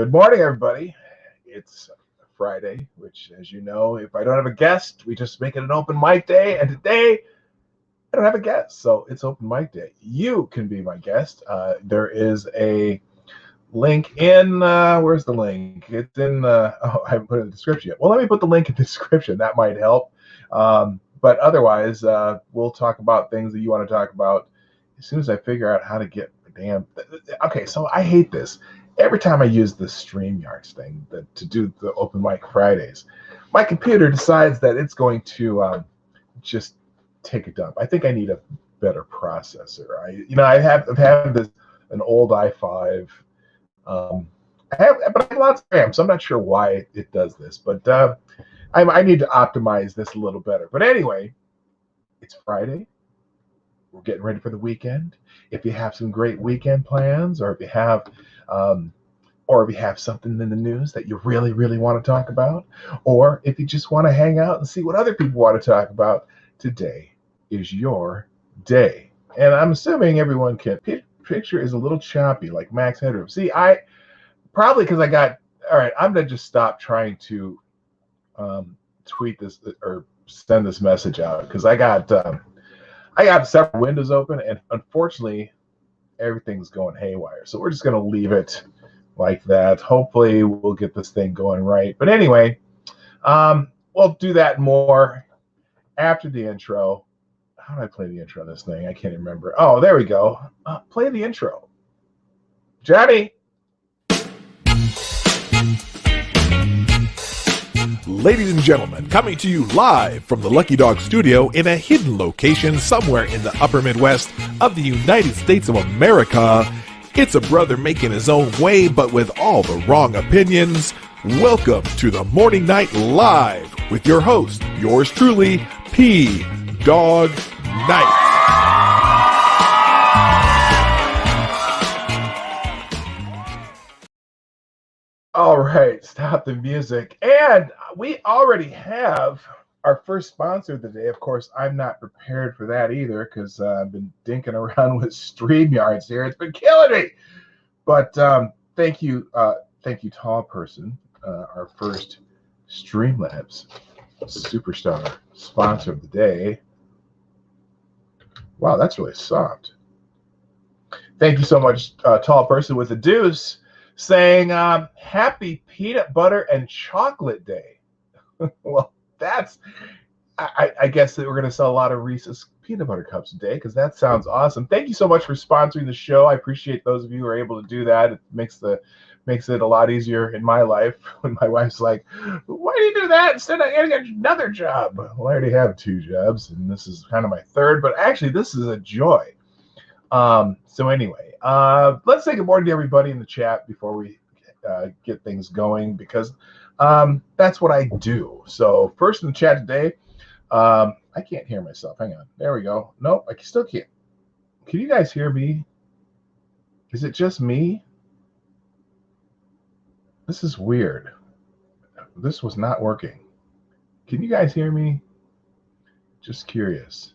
Good morning, everybody. It's Friday, which, as you know, if I don't have a guest, we just make it an open mic day. And today, I don't have a guest, so it's open mic day. You can be my guest. There is a link in, where's the link? It's in, I haven't put it in the description yet. Well, let me put the link in the description. That might help. But otherwise, we'll talk about things that you want to talk about as soon as I figure out how to get the damn. Okay, so I hate this. Every time I use the StreamYards thing to do the open mic Fridays, my computer decides that it's going to just take a dump. I think I need a better processor. I have an old i5. But I have lots of RAM, so I'm not sure why it does this. But I need to optimize this a little better. But anyway, it's Friday. We're getting ready for the weekend. If you have some great weekend plans, or if you have something in the news that you really, really want to talk about, or if you just want to hang out and see what other people want to talk about, today is your day. And I'm assuming everyone can. Picture is a little choppy, like max headroom. See, probably because I got. All right, I'm gonna just stop trying to tweet this or send this message out because I got several windows open, and unfortunately, everything's going haywire. So we're just gonna leave it like that. Hopefully, we'll get this thing going right. But anyway, we'll do that more after the intro. How do I play the intro on this thing? I can't remember. Oh, there we go. Play the intro. Johnny. Ladies and gentlemen, coming to you live from the Lucky Dog studio in a hidden location somewhere in the upper Midwest of the United States of America, it's a brother making his own way but with all the wrong opinions. Welcome to the Morning Night Live with your host, yours truly, Dawg Knight. All right, stop the music. And we already have our first sponsor of the day. Of course, I'm not prepared for that either because I've been dinking around with StreamYards here. It's been killing me. But thank you, Tall Person, our first Streamlabs superstar sponsor of the day. Wow, that's really soft. Thank you so much, Tall Person with the deuce, saying happy peanut butter and chocolate day. Well, I guess that we're going to sell a lot of Reese's peanut butter cups today because that sounds awesome. Thank you so much for sponsoring the show. I appreciate those of you who are able to do that. It makes it a lot easier in my life when my wife's like, why do you do that instead of getting another job? Well, I already have 2 jobs, and this is kind of my third, but actually this is a joy. So anyway, let's say good morning to everybody in the chat before we get things going because that's what I do. So first in the chat today, I can't hear myself. Hang on. There we go. Nope, I still can't. Can you guys hear me? Is it just me? This is weird. This was not working. Can you guys hear me? Just curious.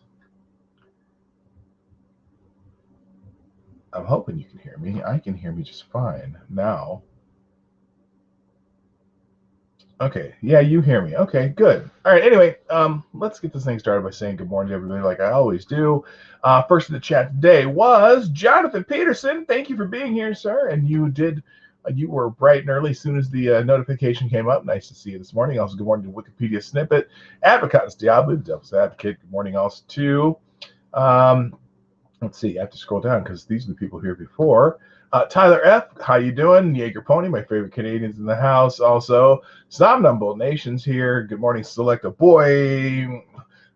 I'm hoping you can hear me. I can hear me just fine now. Okay, yeah, you hear me. Okay, good. All right, anyway, let's get this thing started by saying good morning to everybody like I always do. First in the chat today was Jonathan Peterson. Thank you for being here, sir. And you were bright and early as soon as the notification came up. Nice to see you this morning. Also, good morning to Wikipedia Snippet. Advocates Diablo, Devil's Advocate. Good morning also to, let's see, I have to scroll down because these are the people here before. Tyler F., how you doing? Jaeger Pony, my favorite Canadians in the house. Also, Somnambul Nations here. Good morning, Select a Boy.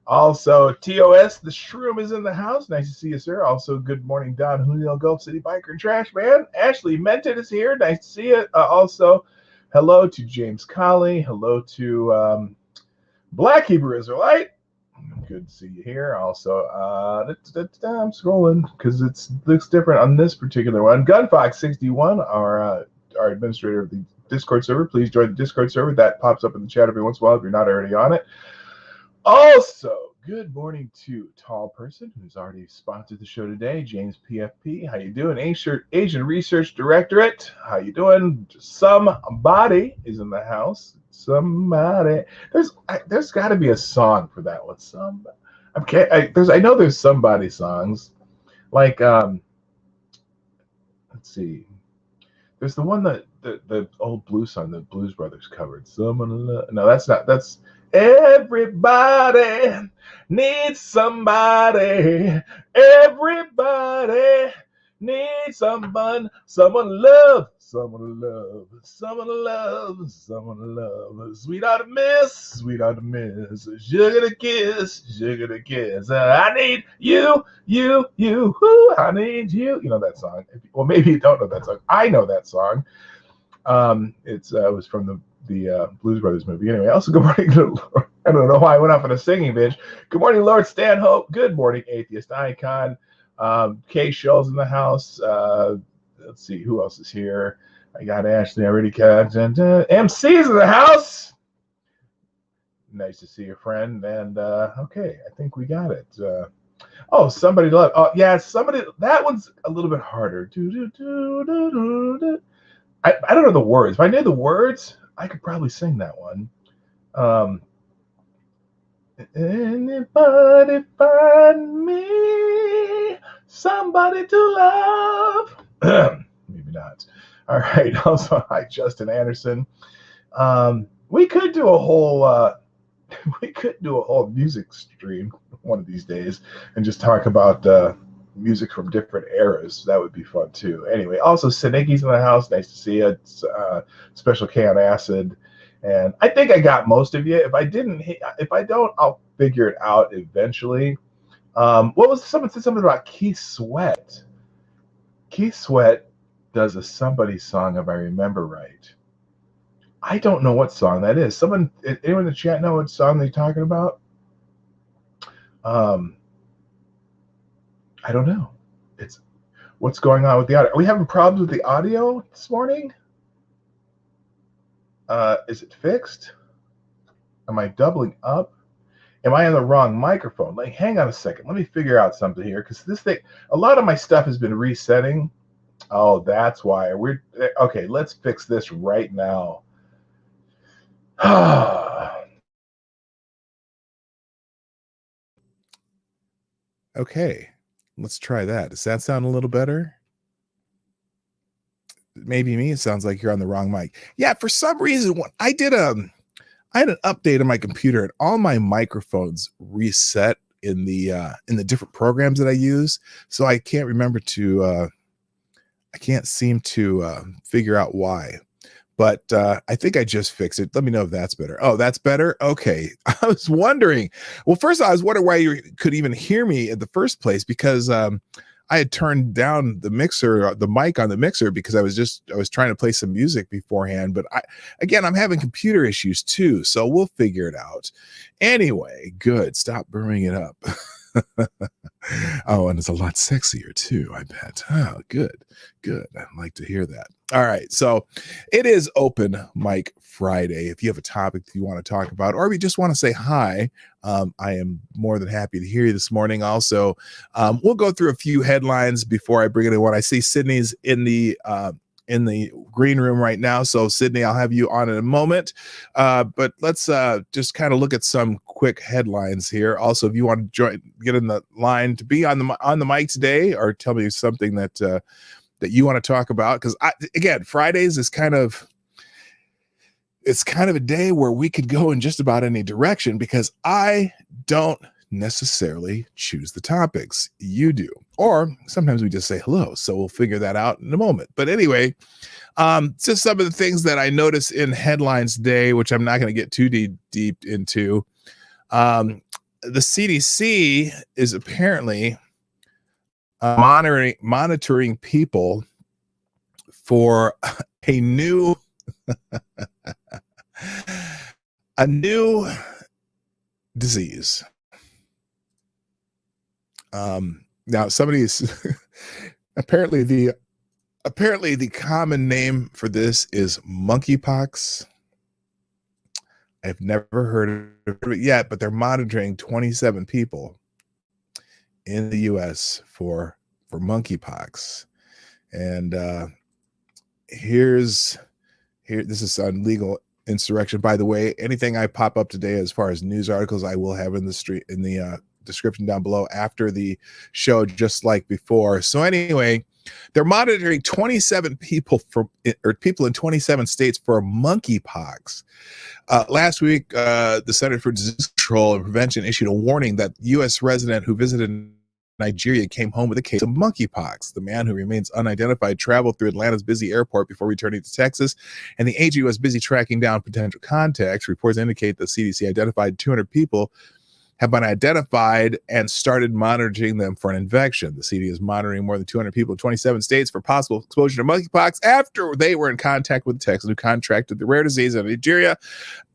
Also, TOS, the Shroom is in the house. Nice to see you, sir. Also, good morning, Don Julio, Gulf City Biker and Trash Man. Ashley Mented is here. Nice to see you. Also, hello to James Colley. Hello to Black Hebrew Israelite. Good to see you here. Also, I'm scrolling because it looks different on this particular one. Gunfox61, our administrator of the Discord server. Please join the Discord server. That pops up in the chat every once in a while if you're not already on it. Also, Good morning to Tall Person, who's already sponsored the show today, James PFP. How you doing? Asian Research Directorate. How you doing? Somebody is in the house. Somebody. There's got to be a song for that one. I know there's somebody songs like let's see. There's the one that the old blues song that Blues Brothers covered. No, that's not. That's everybody needs somebody. Everybody needs someone love, someone to love, someone to love, someone to love. Sweetheart to miss, sugar to kiss, sugar to kiss. I need you. Who? I need you. You know that song. Well, maybe you don't know that song. I know that song. It was from the Blues Brothers movie. Anyway, also good morning to Lord. I don't know why I went off on a singing binge. Good morning, Lord Stanhope. Good morning, Atheist Icon. Kay Shell's in the house. Let's see who else is here. I got Ashley already. MC's in the house. Nice to see you, friend. And okay, I think we got it. Somebody love. Oh yeah, somebody. That one's a little bit harder. I don't know the words. If I knew the words, I could probably sing that one. Anybody find me somebody to love? Maybe not. All right. Also, hi, Justin Anderson. We could do a whole music stream one of these days and just talk about music from different eras. That would be fun too. Anyway, also Siniki's in the house. Nice to see you. It's, Special K on Acid. And I think I got most of you. If I don't, I'll figure it out eventually. Someone said something about Keith Sweat. Keith Sweat does a somebody song, if I remember right. I don't know what song that is. Anyone in the chat know what song they're talking about? I don't know. It's what's going on with the audio. Are we having problems with the audio this morning? Is it fixed? Am I doubling up? Am I on the wrong microphone? Like, hang on a second. Let me figure out something here, because this thing, a lot of my stuff has been resetting. Oh, that's why. Okay, let's fix this right now. Okay, let's try that. Does that sound a little better? Maybe me. It sounds like you're on the wrong mic. Yeah, for some reason, when I had an update on my computer and all my microphones reset in the different programs that I use. So I can't remember I can't seem to figure out why. But I think I just fixed it. Let me know if that's better. Oh, that's better? Okay. I was wondering. Well, first I was wondering why you could even hear me in the first place, because I had turned down the mic on the mixer, because I was trying to play some music beforehand. But I'm having computer issues too. So we'll figure it out. Anyway, good. Stop burning it up. Oh, and it's a lot sexier too, I bet. Oh, good. I'd like to hear that. All right, so it is Open Mic Friday. If you have a topic that you want to talk about, or if you just want to say hi, I am more than happy to hear you this morning. Also, we'll go through a few headlines before I bring it in. When I see Sydney's in the green room right now. So Sydney, I'll have you on in a moment. But let's just kind of look at some quick headlines here. Also, if you want to get in the line to be on the mic today, or tell me something that you want to talk about, because again, Fridays is kind of a day where we could go in just about any direction, because I don't necessarily choose the topics. You do. Or sometimes we just say hello. So we'll figure that out in a moment. But anyway, just some of the things that I noticed in headlines today, which I'm not going to get too deep into. The CDC is apparently monitoring people for a new disease. Now somebody's apparently the common name for this is monkeypox. I've never heard of it yet, but they're monitoring 27 people in the U.S. for monkeypox. And this is on legal insurrection. By the way, anything I pop up today as far as news articles, I will have in the description down below after the show, just like before. So anyway, they're monitoring 27 people people in 27 states for monkeypox. Last week, the Center for Disease Control and Prevention issued a warning that U.S. resident who visited Nigeria came home with a case of monkeypox. The man, who remains unidentified, traveled through Atlanta's busy airport before returning to Texas, and the AG was busy tracking down potential contacts. Reports indicate the CDC identified 200 people have been identified and started monitoring them for an infection. The CDC is monitoring more than 200 people in 27 states for possible exposure to monkeypox after they were in contact with a Texan who contracted the rare disease in Nigeria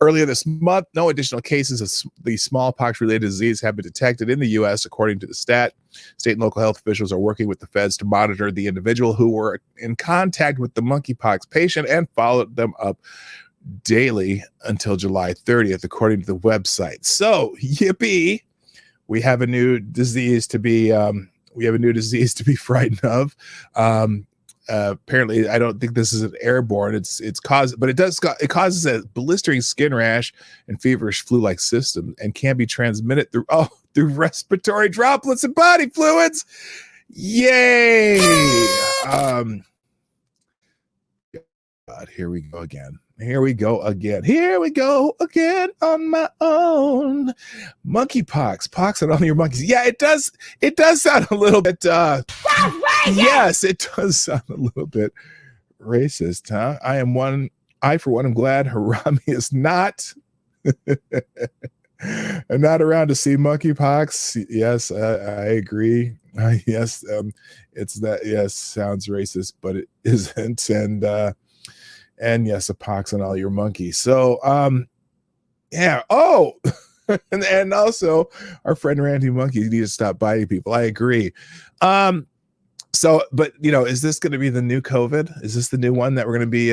earlier this month. No additional cases of the smallpox-related disease have been detected in the U.S., according to the stat. State and local health officials are working with the feds to monitor the individual who were in contact with the monkeypox patient and followed them up daily until July 30th, according to the website. So, yippee! We have a new disease to be frightened of. Apparently, I don't think this is an airborne. It causes a blistering skin rash and feverish flu-like symptoms and can be transmitted through respiratory droplets and body fluids. Yay! God, here we go again on my own. Monkeypox, pox on all your monkeys. Yeah, it does sound a little bit yes, it does sound a little bit racist, huh? I for one am glad Harami is not I'm not around to see monkeypox. Yes, I agree. Yes, it's that. Yes, sounds racist, but it isn't. And yes, a pox on all your monkeys. So, yeah. Oh, and also our friend Randy Monkey needs to stop biting people. I agree. So, but is this going to be the new COVID? Is this the new one that we're going to be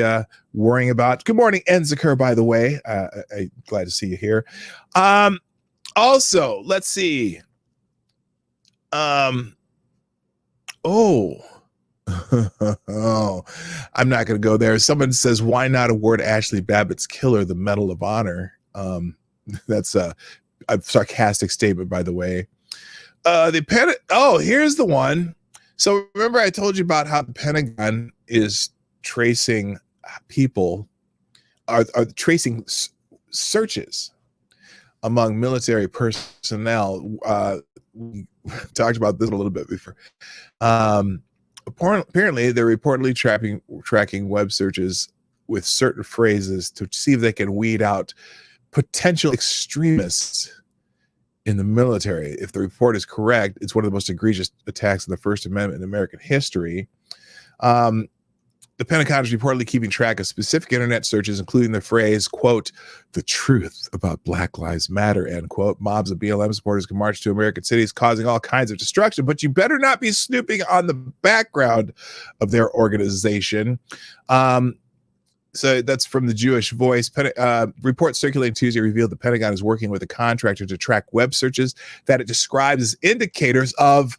worrying about? Good morning, Enziker, by the way. I'm glad to see you here. Also, let's see. Oh, I'm not going to go there. Someone says, why not award Ashley Babbitt's killer the Medal of Honor? That's a sarcastic statement, by the way. Here's the one. So remember I told you about how the Pentagon is tracing people, are tracing searches among military personnel. We talked about this a little bit before. Apparently, they're reportedly tracking web searches with certain phrases to see if they can weed out potential extremists in the military. If the report is correct, it's one of the most egregious attacks on the First Amendment in American history. The Pentagon is reportedly keeping track of specific internet searches, including the phrase, quote, the truth about Black Lives Matter, end quote. Mobs of BLM supporters can march to American cities, causing all kinds of destruction, but you better not be snooping on the background of their organization. So that's from the Jewish Voice. Reports circulating Tuesday revealed the Pentagon is working with a contractor to track web searches that it describes as indicators of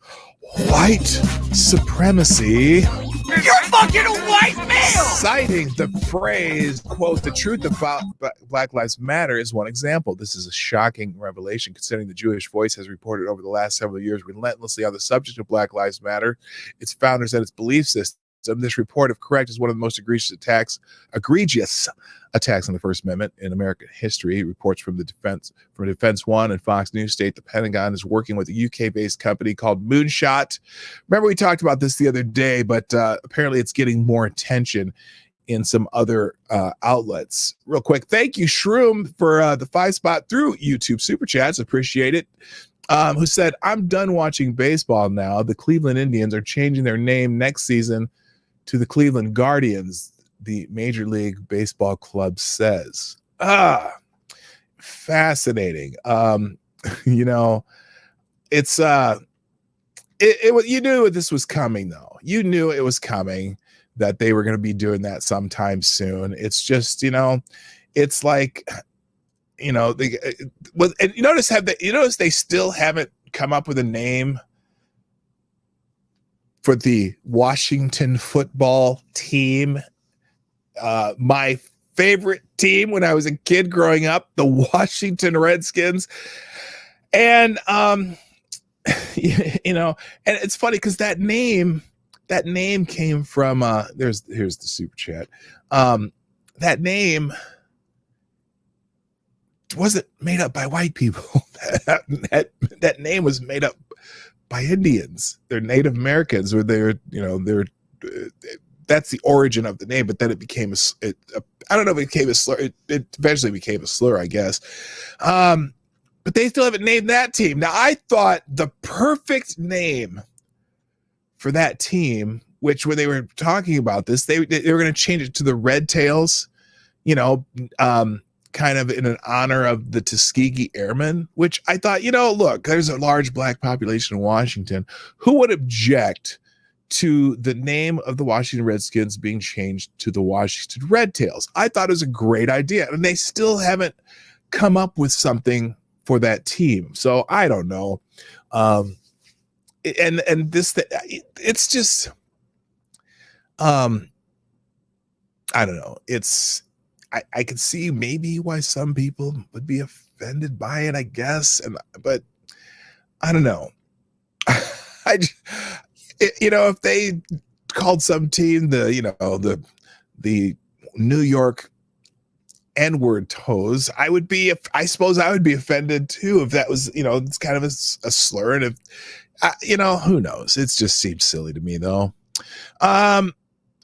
white supremacy. You're fucking a white male! Citing the phrase, quote, the truth about Black Lives Matter is one example. This is a shocking revelation, considering the Jewish Voice has reported over the last several years relentlessly on the subject of Black Lives Matter, its founders, and its belief system. This report, if correct, is one of the most egregious attacks on the First Amendment in American history. Reports from Defense One and Fox News state the Pentagon is working with a UK-based company called Moonshot. Remember, we talked about this the other day, but apparently it's getting more attention in some other outlets. Real quick, thank you, Shroom, for the 5 spot through YouTube Super Chats. Appreciate it. Who said, I'm done watching baseball now. The Cleveland Indians are changing their name next season to the Cleveland Guardians, the Major League Baseball club says. Fascinating. It's you knew this was coming, though. You knew it was coming, that they were going to be doing that sometime soon. It's just, it's like you know, and you notice they still haven't come up with a name for the Washington football team. My favorite team when I was a kid growing up, the Washington Redskins. And you know, and it's funny because that name came from here's the super chat. That name wasn't made up by white people. that name was made up by Indians. They're Native Americans, or they're that's the origin of the name. But then it became I don't know if it became a slur. It eventually became a slur, I guess. But they still haven't named that team. Now, I thought the perfect name for that team, which when they were talking about this, they were going to change it to the Red Tails, you know, kind of in an honor of the Tuskegee Airmen, which I thought, you know, look, there's a large black population in Washington. Who would object to the name of the Washington Redskins being changed to the Washington Red Tails? I thought it was a great idea, and they still haven't come up with something for that team. So I don't know. And this, it's just, I don't know. I can see maybe why some people would be offended by it, I guess. But I don't know. If they called some team the New York N-word toes, I suppose I would be offended too if that was, it's kind of a slur. And if, who knows? It just seems silly to me though.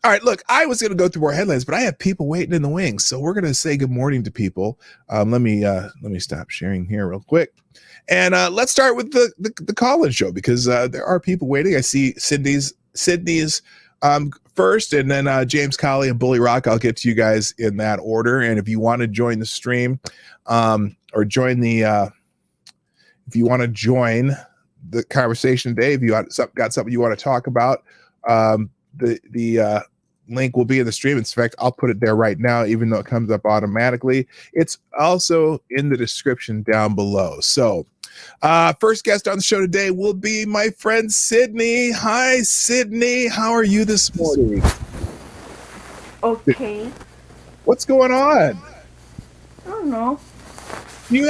All right, look, I was going to go through more headlines, but I have people waiting in the wings. So we're going to say good morning to people. Let me stop sharing here real quick. And let's start with the call-in show, because there are people waiting. I see Sydney's first, and then James Colley and Bully Rock. I'll get to you guys in that order. And if you want to join the stream, or join if you want to join the conversation today, if you got something you want to talk about, the link will be in the stream. In fact, I'll put it there right now, even though it comes up automatically. It's also in the description down below. So first guest on the show today will be my friend Sydney. Hi, Sydney. How are you this morning? Okay. What's going on? I don't know. Do you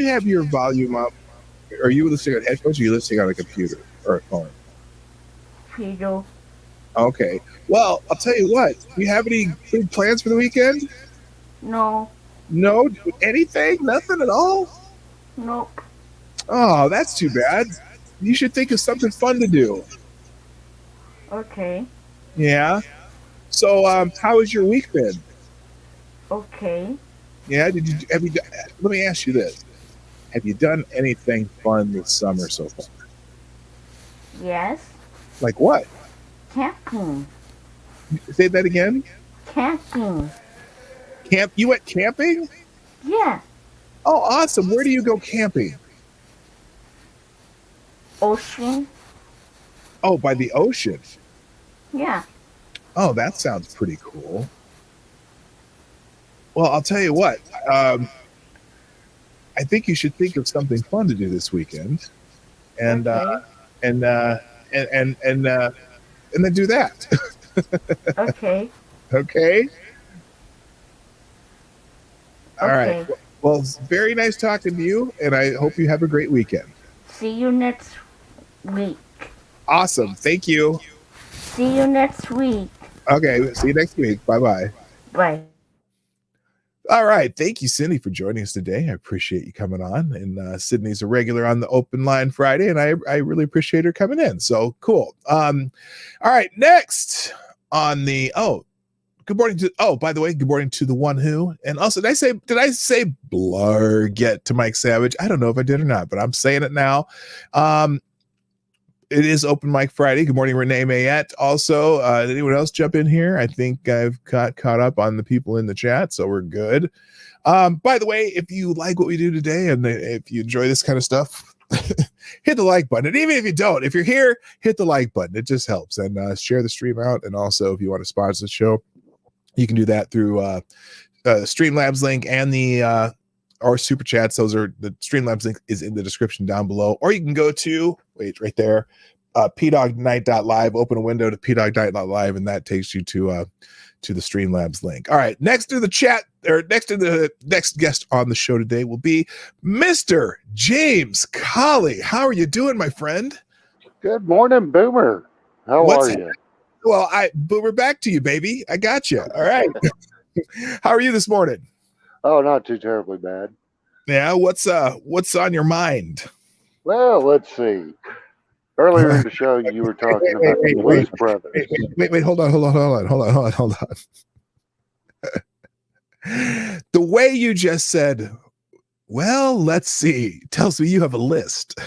have your volume up? Are you listening on headphones, or are you listening on a computer or a phone? Pedro. Okay. Well, I'll tell you what. Do you have any big plans for the weekend? No. No? Anything? Nothing at all? Nope. Oh, that's too bad. You should think of something fun to do. Okay. Yeah? So, how has your week been? Okay. Yeah? Let me ask you this. Have you done anything fun this summer so far? Yes. Like what? Camping. Say that again? Camping. You went camping? Yeah. Oh, awesome. Where do you go camping? Ocean. Oh, by the ocean. Yeah. Oh, that sounds pretty cool. Well, I'll tell you what. I think you should think of something fun to do this weekend, and Okay. and then do that. Okay. Okay. All Okay. right. Well, it's very nice talking to you, and I hope you have a great weekend. See you next week. Awesome. Thank you. See you next week. Okay. See you next week. Bye-bye. Bye. All right. Thank you, Cindy, for joining us today. I appreciate you coming on. And Sydney's a regular on the Open Line Friday, and I really appreciate her coming in. So cool. All right. Next on the good morning to by the way, good morning to the one who. And also, did I say blarg yet to Mike Savage? I don't know if I did or not, but I'm saying it now. It is Open Mic Friday. Good morning, Renee Mayette. Also, did anyone else jump in here? I think I've caught up on the people in the chat, so we're good. By the way, if you like what we do today, and if you enjoy this kind of stuff, hit the like button. And even if you don't, if you're here, hit the like button. It just helps. And share the stream out. And also, if you want to sponsor the show, you can do that through Streamlabs link and the or super chats. Those are the Streamlabs link is in the description down below, or you can go to right there, PDawgKnight.live. Open a window to PDawgKnight.live, and that takes you to the Streamlabs link. All right, next to the chat, or next to the next guest on the show today will be Mr. James Colley. How are you doing, my friend? Good morning, Boomer. How are you? Well, Boomer, back to you, baby. I got you. All right. How are you this morning? Oh, not too terribly bad. Yeah, what's on your mind? Well, let's see. Earlier in the show, you were talking about the Blues Brothers. Wait, hold on. The way you just said, well, let's see, tells me you have a list.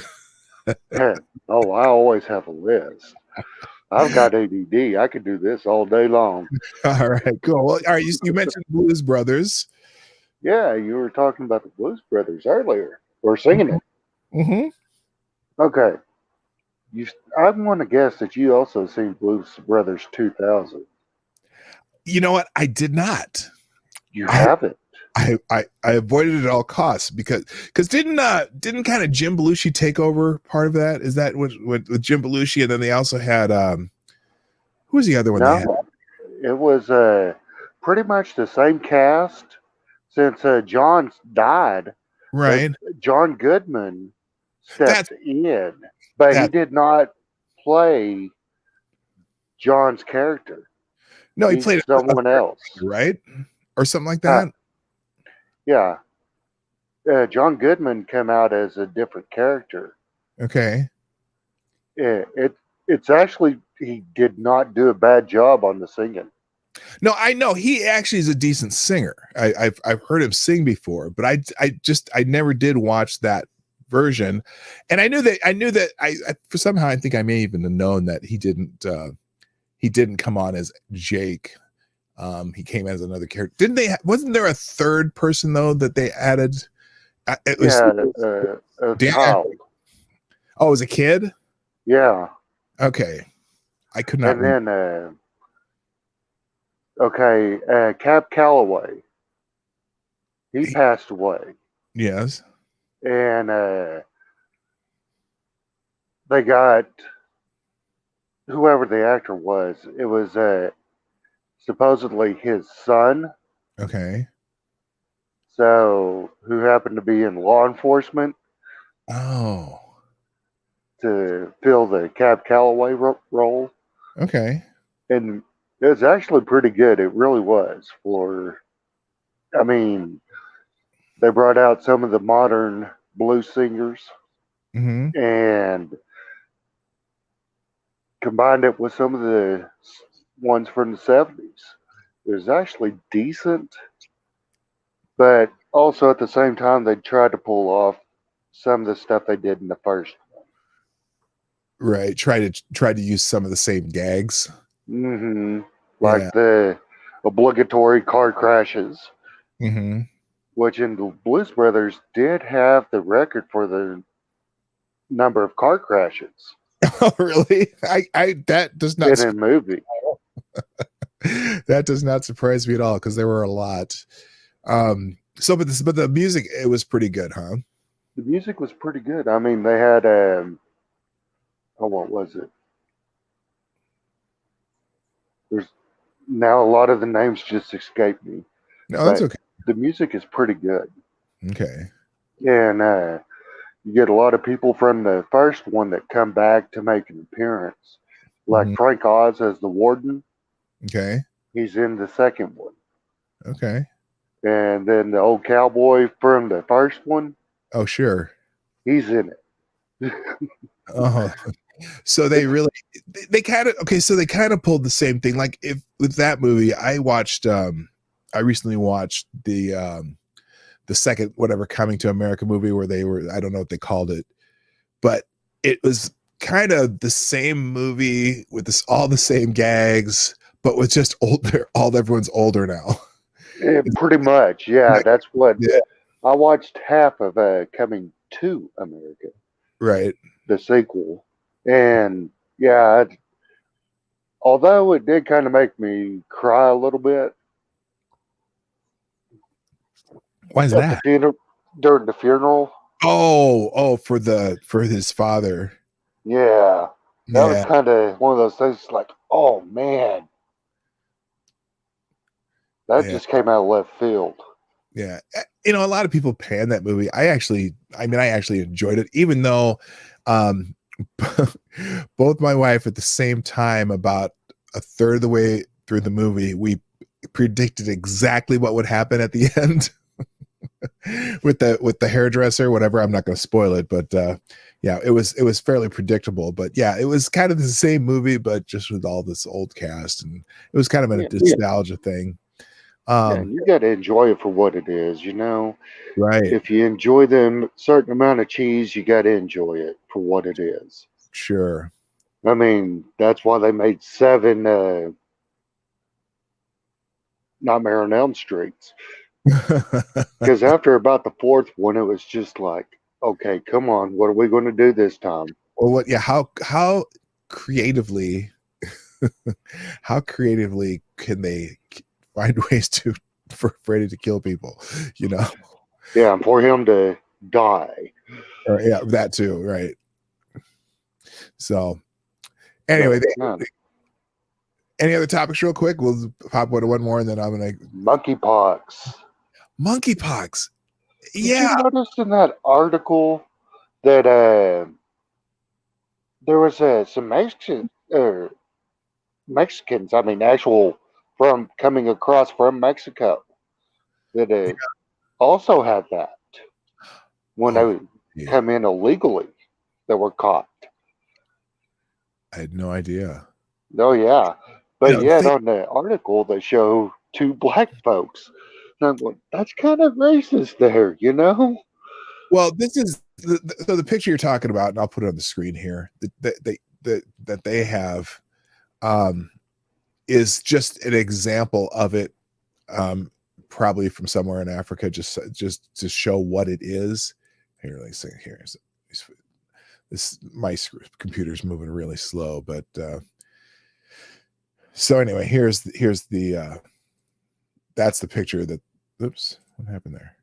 Oh, I always have a list. I've got ADD. I could do this all day long. All right, cool. Well, all right, you mentioned Blues Brothers. Yeah, you were talking about the Blues Brothers earlier. Or singing it. Mm-hmm. Okay. I want to guess that you also seen Blues Brothers 2000. You know what? I did not. You haven't. I avoided it at all costs because didn't kind of Jim Belushi take over part of that? Is that with Jim Belushi, and then they also had who was the other one? No, it was pretty much the same cast since John died. Right. John Goodman stepped in, but he did not play John's character. No, he played someone else, right, or something like that. Yeah. John Goodman came out as a different character. Okay. It's actually, he did not do a bad job on the singing. No, I know he actually is a decent singer. I've heard him sing before, but I never did watch that version, and I knew that I for somehow I think I may even have known that he didn't come on as Jake. He came as another character. Didn't they? Wasn't there a third person though that they added? It was, a child. Oh, it was a kid. Yeah. Okay, I could not. And then, Cab Calloway. He passed away. Yes. And they got whoever the actor was. It was supposedly his son. Okay. So, who happened to be in law enforcement. Oh. To fill the Cab Calloway role. Okay. And it was actually pretty good. It really was. They brought out some of the modern blues singers and combined it with some of the ones from the 70s. It was actually decent, but also at the same time, they tried to pull off some of the stuff they did in the first one. Right. Try to use some of the same gags. Mm-hmm. Like the obligatory car crashes. Mm-hmm. Which in the Blues Brothers did have the record for the number of car crashes. Oh, really? That does not in a movie. That does not surprise me at all because there were a lot. But the music, it was pretty good, huh? The music was pretty good. I mean, they had what was it? There's now a lot of the names just escape me. No, that's okay. The music is pretty good. Okay. And you get a lot of people from the first one that come back to make an appearance. Like Frank Oz as the warden. Okay. He's in the second one. Okay. And then the old cowboy from the first one. Oh, sure. He's in it. Oh. So they kind of pulled the same thing. Like with that movie, I recently watched the second whatever Coming to America movie where I don't know what they called it, but it was kind of the same movie with all the same gags, but with just older. Everyone's older now. Yeah, pretty much, yeah. That's what I watched half of Coming to America, right? The sequel, and yeah, although it did kind of make me cry a little bit. Why is At the that? funeral, during the funeral. Oh, for his father. Yeah, that was Yeah, kind of one of those things. Like, oh man, that yeah, just came out of left field. yeah. You know, a lot of people pan that movie. I actually enjoyed it, even though um both my wife at the same time, about a third of the way through the movie, we predicted exactly what would happen at the end with the hairdresser, whatever. I'm not going to spoil it, but yeah, it was fairly predictable. But yeah, it was kind of the same movie, but just with all this old cast, and it was kind of a Yeah, nostalgia thing. yeah, and you got to enjoy it for what it is. Right, If you enjoy them certain amount of cheese, you got to enjoy it for what it is. sure. I mean, that's why they made 7 Nightmare on Elm Streets. Because after about the 4th one, it was just like, okay, come on, what are we going to do this time? Well, what? Yeah, how creatively, how creatively can they find ways for Freddy to kill people? You know, Yeah, and for him to die. or yeah, that too, right? So anyway, No, any other topics real quick? We'll pop one more, and then I'm gonna monkeypox. monkeypox. Did Yeah, you notice in that article that there was some Mexicans, I mean, actual from coming across from Mexico that also had that when oh, they yeah. come in illegally that were caught. I had no idea. Oh yeah, You but know, yet on the article they show 2 black folks. And I'm going, that's kind of racist there. well, this is so the picture you're talking about, and I'll put it on the screen here. That they have um, is just an example of it, probably from somewhere in Africa, just to show what it is. Here, let me see. This my computer's moving really slow, but so anyway, here's the that's the picture that. Oops, what happened there?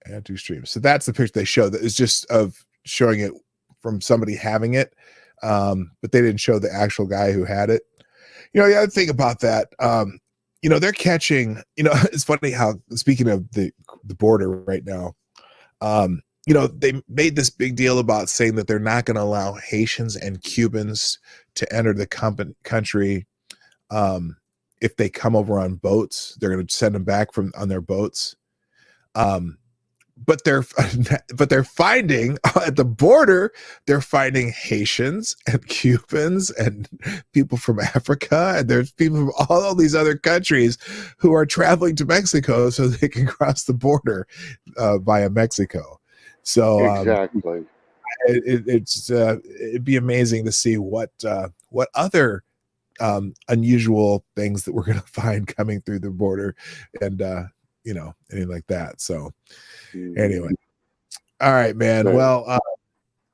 Add to streams. So that's the picture they show, that is just of showing it from somebody having it, but they didn't show the actual guy who had it. You know, the other thing about that, you know, they're catching. You know, it's funny how, speaking of the border right now, you know, they made this big deal about saying that they're not going to allow Haitians and Cubans to enter the country. If they come over on boats, they're going to send them back on their boats. But they're finding at the border, they're finding Haitians and Cubans and people from Africa, and there's people from all these other countries who are traveling to Mexico so they can cross the border via Mexico. So Exactly. it'd be amazing to see what other unusual things that we're going to find coming through the border, and you know, anything like that. So anyway, all right, man. But, Well,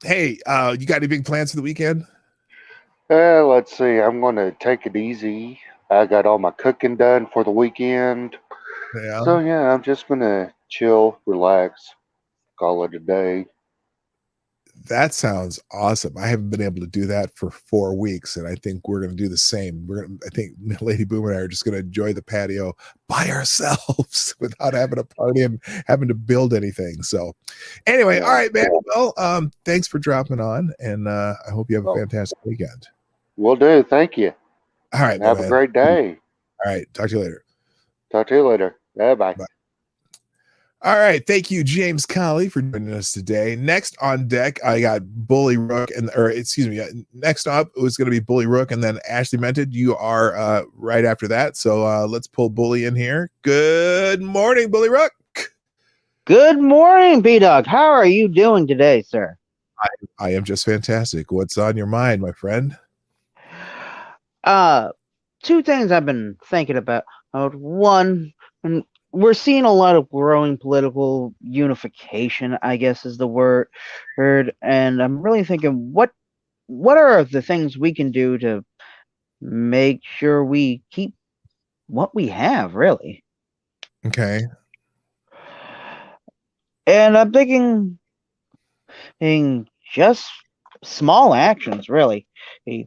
hey, you got any big plans for the weekend? let's see. I'm going to take it easy. I got all my cooking done for the weekend. Yeah, So, yeah, I'm just going to chill, relax, call it a day. that sounds awesome. I haven't been able to do that for 4 weeks, and I think we're going to do the same. I think Lady Boom and I are just going to enjoy the patio by ourselves without having a party and having to build anything. So, anyway, all right, man. Well, thanks for dropping on, and I hope you have a fantastic weekend. Will do. Thank you. All right, have a great day. All right, talk to you later. Talk to you later. Bye. All right, thank you, James Colley, for joining us today. Next on deck, I got Bully Rook, next up it was going to be Bully Rook, and then Ashley Mented. You are right after that, so let's pull Bully in here. Good morning, Bully Rook. Good morning, B-Dawg. How are you doing today, sir? I am just fantastic. What's on your mind, my friend? 2 things I've been thinking about. One, and we're seeing a lot of growing political unification, I guess is the word, and I'm really thinking, what are the things we can do to make sure we keep what we have, really? Okay. And I'm thinking in just small actions, really. Eh,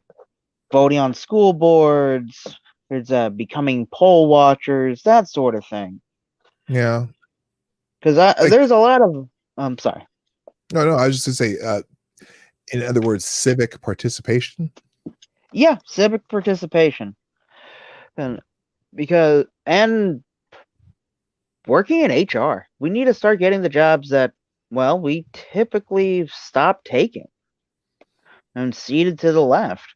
Voting on school boards, there's becoming poll watchers, that sort of thing. Yeah. Because Like, there's a lot of. I'm sorry. no, I was just gonna say, in other words, civic participation. Yeah, civic participation, and and working in HR, we need to start getting the jobs that, well, we typically stop taking and ceded to the left.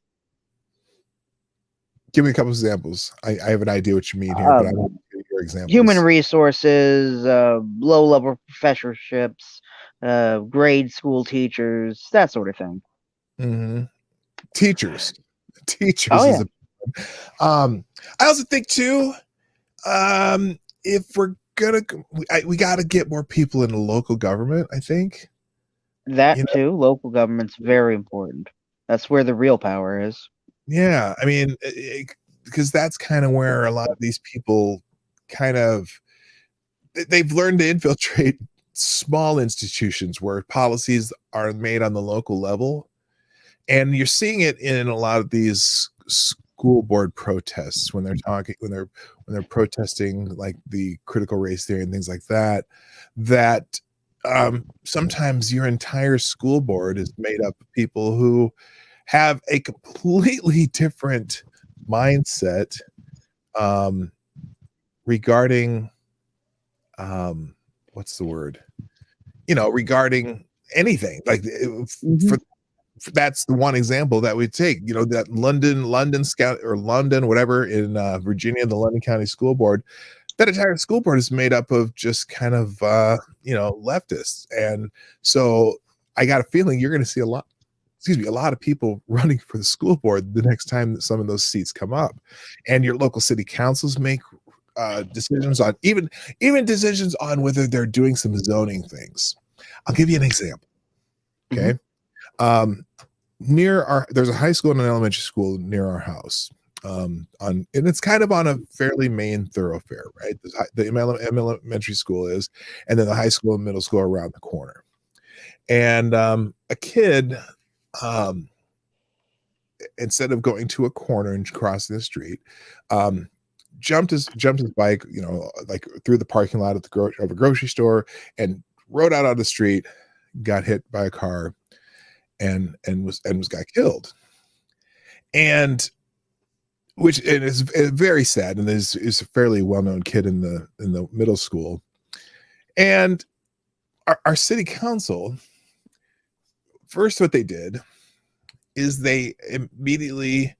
Give me a couple examples. I have an idea what you mean here, but I want to hear your examples. Human resources, low-level professorships, grade school teachers, that sort of thing. Mm-hmm. Teachers Oh, is yeah. I also think too, if we're gonna, we got to get more people in the local government. I think That you know, too, local government's very important. That's where the real power is. yeah. I mean, because that's kind of where a lot of these people kind of they've learned to infiltrate small institutions where policies are made on the local level, and you're seeing it in a lot of these school board protests when they're talking when they're protesting like the critical race theory and things like that. That sometimes your entire school board is made up of people who have a completely different mindset regarding what's the word, regarding anything like for that's the one example that we take, that London Scout or London, whatever, in Virginia, the London County School Board, that entire school board is made up of just kind of, leftists. And so I got a feeling you're going to see a lot of people running for the school board the next time that some of those seats come up. And your local city councils make decisions on even decisions on whether they're doing some zoning things. I'll give you an example. Okay. There's a high school and an elementary school near our house. And it's kind of on a fairly main thoroughfare, right? The elementary school is, and then the high school and middle school are around the corner. And a kid, instead of going to a corner and crossing the street, jumped his bike, like through the parking lot of a grocery store, and rode out on the street, got hit by a car, and got killed. And which is very sad, and is a fairly well-known kid in the middle school. And our city council, first what they did is they immediately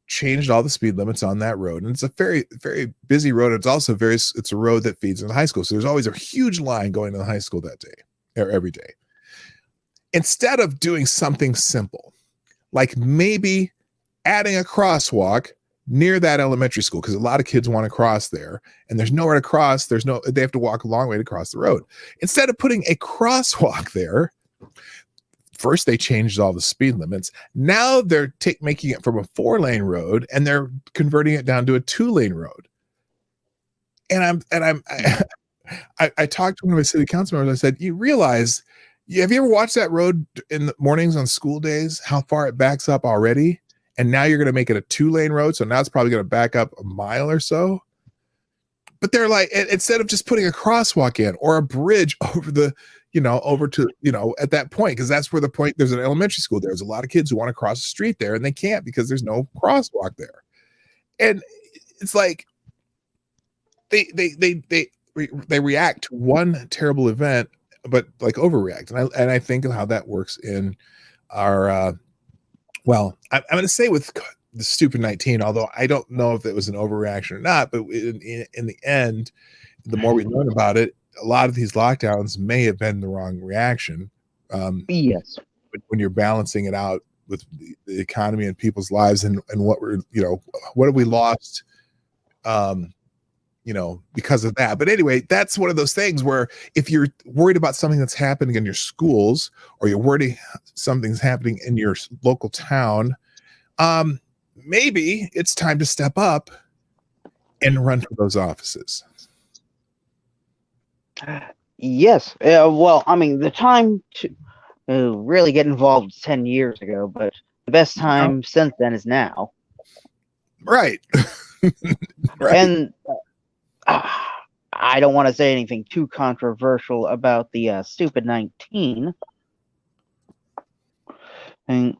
changed all the speed limits on that road. And it's a very, very busy road. It's also it's a road that feeds into the high school. So there's always a huge line going to the high school that day, or every day. Instead of doing something simple, like maybe adding a crosswalk near that elementary school, because a lot of kids want to cross there and there's nowhere to cross. They have to walk a long way to cross the road. Instead of putting a crosswalk there, first they changed all the speed limits. Now they're making it from a 4-lane road and they're converting it down to a 2-lane road. And I talked to one of my city council members. I said, you realize, have you ever watched that road in the mornings on school days, how far it backs up already? And now you're going to make it a 2-lane road. So now it's probably going to back up a mile or so. But they're like, instead of just putting a crosswalk in or a bridge over over to, at that point, because that's where there's an elementary school. There's a lot of kids who want to cross the street there and they can't because there's no crosswalk there. And it's like, they react to one terrible event, but like overreact. And I think of how that works in our, I'm going to say with the stupid 19, although I don't know if it was an overreaction or not, but in the end, the more we learn about it, a lot of these lockdowns may have been the wrong reaction. Yes. When you're balancing it out with the economy and people's lives and what what have we lost, because of that. But anyway, that's one of those things where if you're worried about something that's happening in your schools, or you're worried something's happening in your local town, maybe it's time to step up and run for those offices. Yes. Well, I mean, the time to really get involved was 10 years ago, but the best time since then is now. Right. Right. And I don't want to say anything too controversial about the stupid 19. And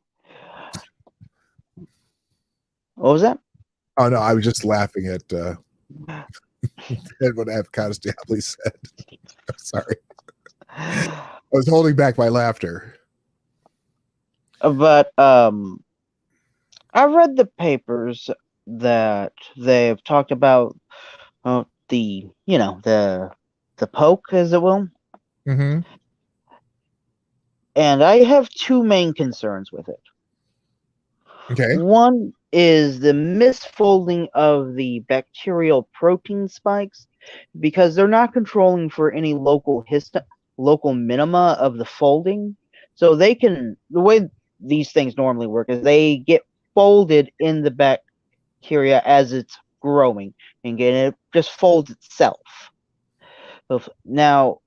what was that? Oh no, I was just laughing at what Avocado Diablo said. Sorry. I was holding back my laughter. But I've read the papers that they've talked about the poke, as it will. Mm-hmm. And I have two main concerns with it. Okay. One is the misfolding of the bacterial protein spikes, because they're not controlling for any local minima of the folding. So the way these things normally work is they get folded in the bacteria as it's growing, and it just folds itself. Now,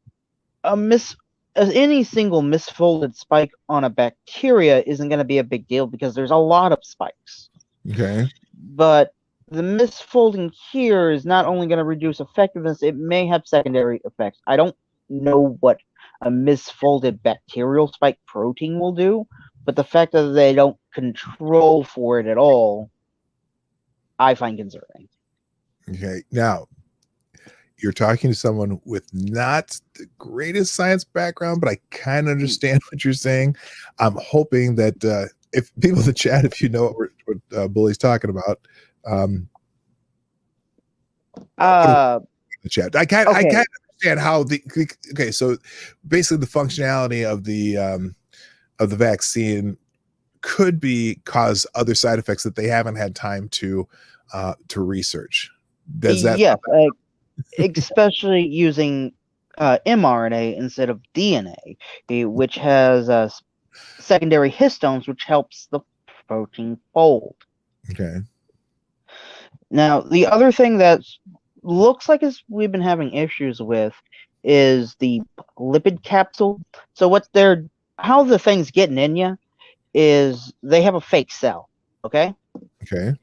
any single misfolded spike on a bacteria isn't going to be a big deal because there's a lot of spikes. Okay. But the misfolding here is not only going to reduce effectiveness, it may have secondary effects. I don't know what a misfolded bacterial spike protein will do, but the fact that they don't control for it at all, I find concerning. Okay. Now, you're talking to someone with not the greatest science background, but I kind of understand what you're saying. I'm hoping that if people in the chat, if you know what Bully's talking about, the chat. I can't understand how okay. So basically, the functionality of the vaccine could cause other side effects that they haven't had time to research. Does that? Yes, especially using mRNA instead of DNA, which has secondary histones, which helps the protein fold. Okay. Now, the other thing that looks like we've been having issues with is the lipid capsule. So how the thing's getting in you is they have a fake cell, okay? Okay.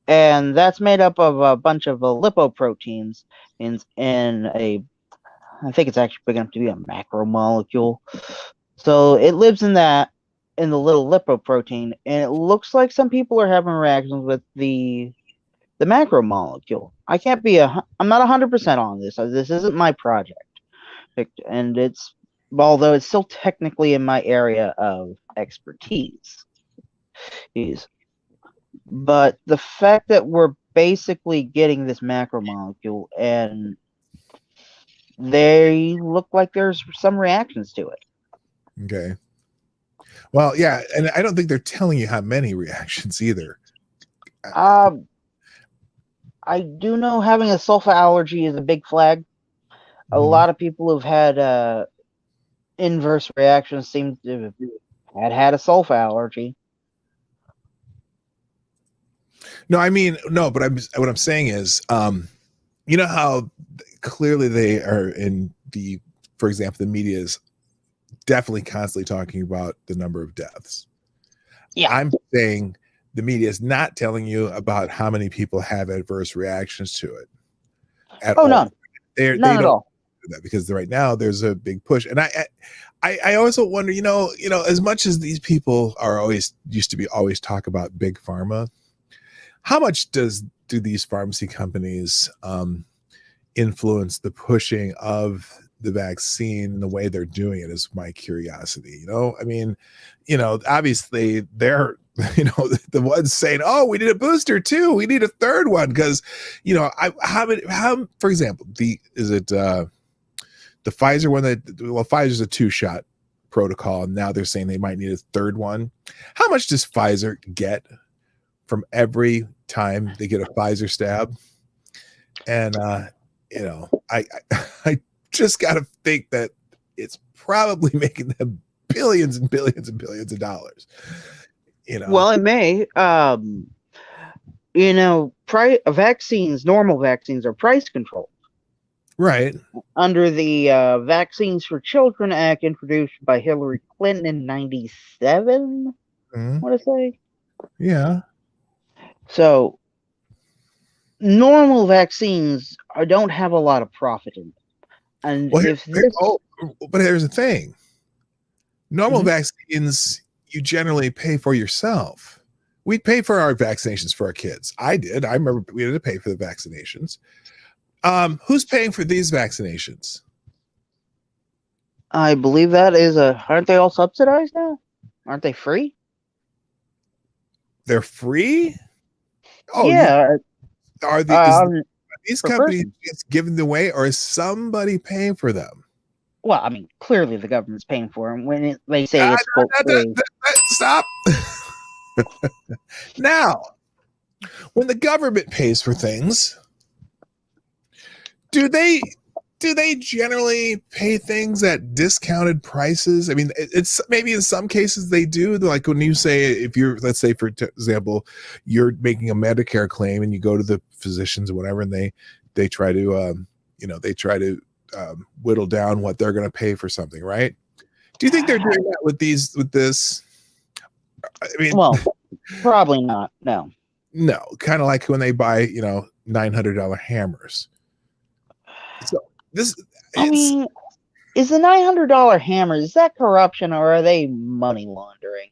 And that's made up of a bunch of lipoproteins in I think it's actually big enough to be a macromolecule. So it lives in the little lipoprotein, and it looks like some people are having reactions with the macromolecule. I'm not 100% on this. This isn't my project, and although it's still technically in my area of expertise. But the fact that we're basically getting this macromolecule, and they look like there's some reactions to it. Okay. Well, yeah, and I don't think they're telling you how many reactions either. I do know having a sulfa allergy is a big flag. A lot of people who've had inverse reactions seem to have had a sulfa allergy. No, I mean, no, but what I'm saying is, you know how clearly they are for example, the media is definitely constantly talking about the number of deaths. Yeah. I'm saying the media is not telling you about how many people have adverse reactions to it at all. None. They None at don't all. do that because right now there's a big push. And I also wonder, you know, as much as these people used to always talk about big pharma, how much do these pharmacy companies influence the pushing of the vaccine and the way they're doing it is my curiosity. I mean, obviously they're, the ones saying, oh, we need a booster too. We need a third one. Cause how, for example, is it the Pfizer one Pfizer's a 2-shot protocol. And now they're saying they might need a third one. How much does Pfizer get from every time they get a Pfizer stab? And, I just got to think that it's probably making them billions and billions and billions of dollars. Well, it may. Normal vaccines are price controlled. Right. under the Vaccines for Children Act introduced by Hillary Clinton in '97. Mhm. I want to say. Yeah. So normal vaccines don't have a lot of profit in them, and Well, if this, but here's the thing. Normal Mhm. vaccines you generally pay for yourself. We pay for our vaccinations for our kids. I did. I remember we had to pay for the vaccinations. Who's paying for these vaccinations? I believe that is aren't they all subsidized now? Aren't they free? They're free? Oh, Yeah, are these per companies person. just giving them away, or is somebody paying for them? Well, I mean, clearly the government's paying for them when they say Ah, it's quote free. Stop. Now, when the government pays for things, do they generally pay things at discounted prices? I mean, it's maybe in some cases they do. Like when you say, if you're, let's say for example, you're making a Medicare claim and you go to the physicians or whatever, and they try to whittle down what they're going to pay for something, right? Do you think they're doing that with this? I mean, Well, probably not. No. no, kind of like when they buy, $900 hammers. So I mean, is the $900 hammer, is that corruption or are they money laundering?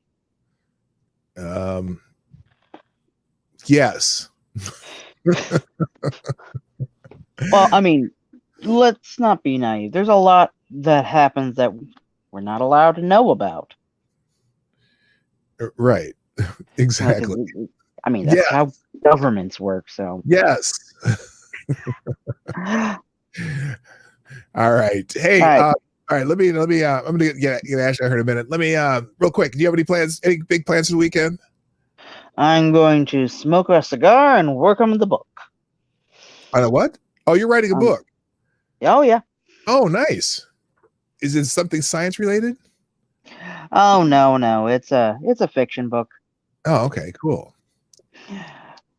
Yes. Well, I mean, let's not be naive. There's a lot that happens that we're not allowed to know about. Right. Exactly. I mean, that's how governments work. So yes. All right. Hey, all right. Let me. I'm gonna get Ashley here in a minute. Let me real quick. Do you have any plans? Any big plans for the weekend? I'm going to smoke a cigar and work on the book. On a what? Oh, you're writing a book. Oh yeah. Oh, nice. Is it something science related? Oh no. It's a fiction book. Oh, okay, cool.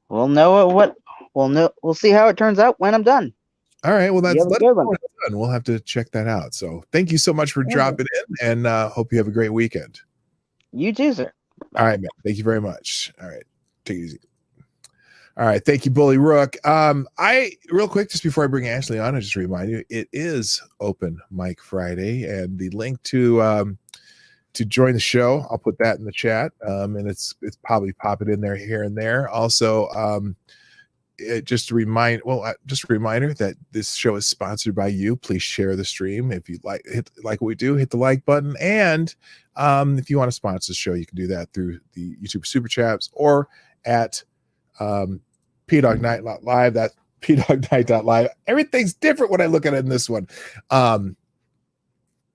We'll know we'll see how it turns out when I'm done. All right. Well, that's good one. We'll have to check that out. So thank you so much for dropping in, and hope you have a great weekend. You too, sir. All right, man. Thank you very much. All right. Take it easy. All right. Thank you, Bully Rook. I real quick, just before I bring Ashley on, I just remind you, it is Open Mic Friday, and the link to join the show, I'll put that in the chat. And it's probably popping in there here and there. Also, just a reminder that this show is sponsored by you. Please share the stream. If you like what we do, hit the like button. And if you want to sponsor the show, you can do that through the YouTube SuperChats or at PDawgKnight Live. That's PDawgKnight.live. Everything's different when I look at it in this one,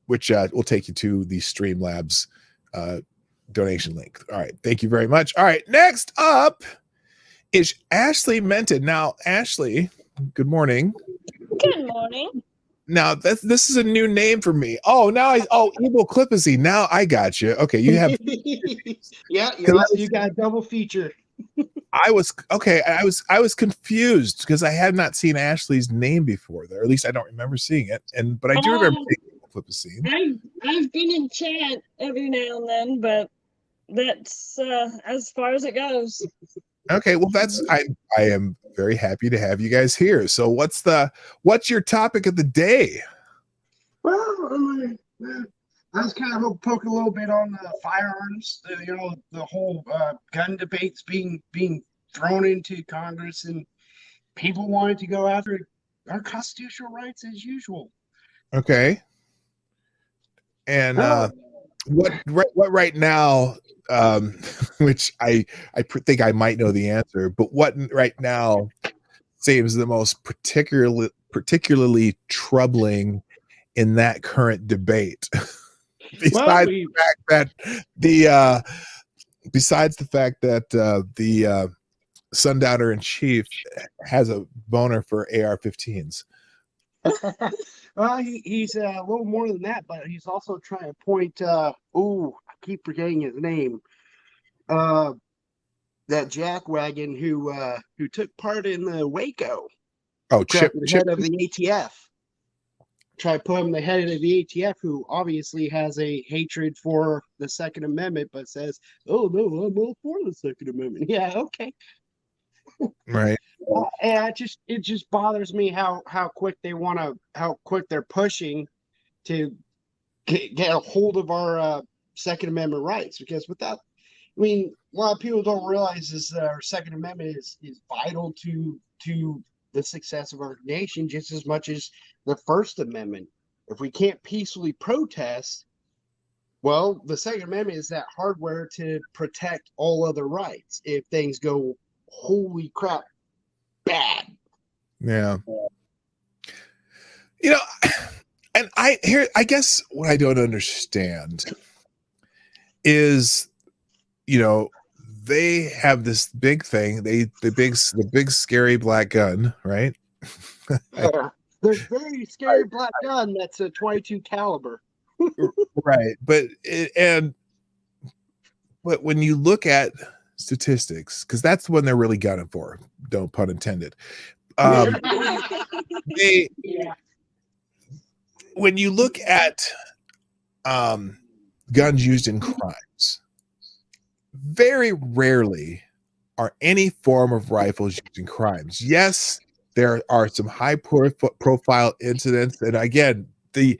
which will take you to the Streamlabs donation link. All right. Thank you very much. All right. Next up is Ashley Menton. Now, Ashley, good morning. Good morning. Now, this is a new name for me. Oh, Evil Clippacy. Now I got you. Okay, you have. Yeah, you got a double feature. I was confused because I had not seen Ashley's name before there. At least I don't remember seeing it. But I do remember seeing Evil Clippacy. I've been in chat every now and then, but that's as far as it goes. Okay, well I am very happy to have you guys here. So what's your topic of the day? Well, I was kind of poking a little bit on firearms. The whole gun debates being thrown into Congress, and people wanted to go after our constitutional rights as usual. Okay. And what right now? Which I think I might know the answer, but what right now seems the most particularly troubling in that current debate? Besides the fact that the Sundowner in Chief has a boner for AR-15s. Well, he's a little more than that, but he's also trying to point. I keep forgetting his name. That jackwagon who took part in the Waco. Oh, head of the ATF. try to put him the head of the ATF, who obviously has a hatred for the Second Amendment, but says, "Oh no, I'm all for the Second Amendment." Yeah, okay. Right. And it just bothers me how quick how quick they're pushing to get a hold of our Second Amendment rights, because without, I mean, a lot of people don't realize is that our Second Amendment is vital to the success of our nation just as much as the First Amendment. If we can't peacefully protest, well, the Second Amendment is that hardware to protect all other rights if things go holy crap bad. Yeah. You know, and I guess what I don't understand is, you know, they have this big thing, the big scary black gun, right? There's very scary black gun that's a 22 caliber. Right. But when you look at statistics, because that's when they're really gunning for, don't pun intended. When you look at guns used in crimes, very rarely are any form of rifles used in crimes. Yes, there are some high profile incidents, and again, the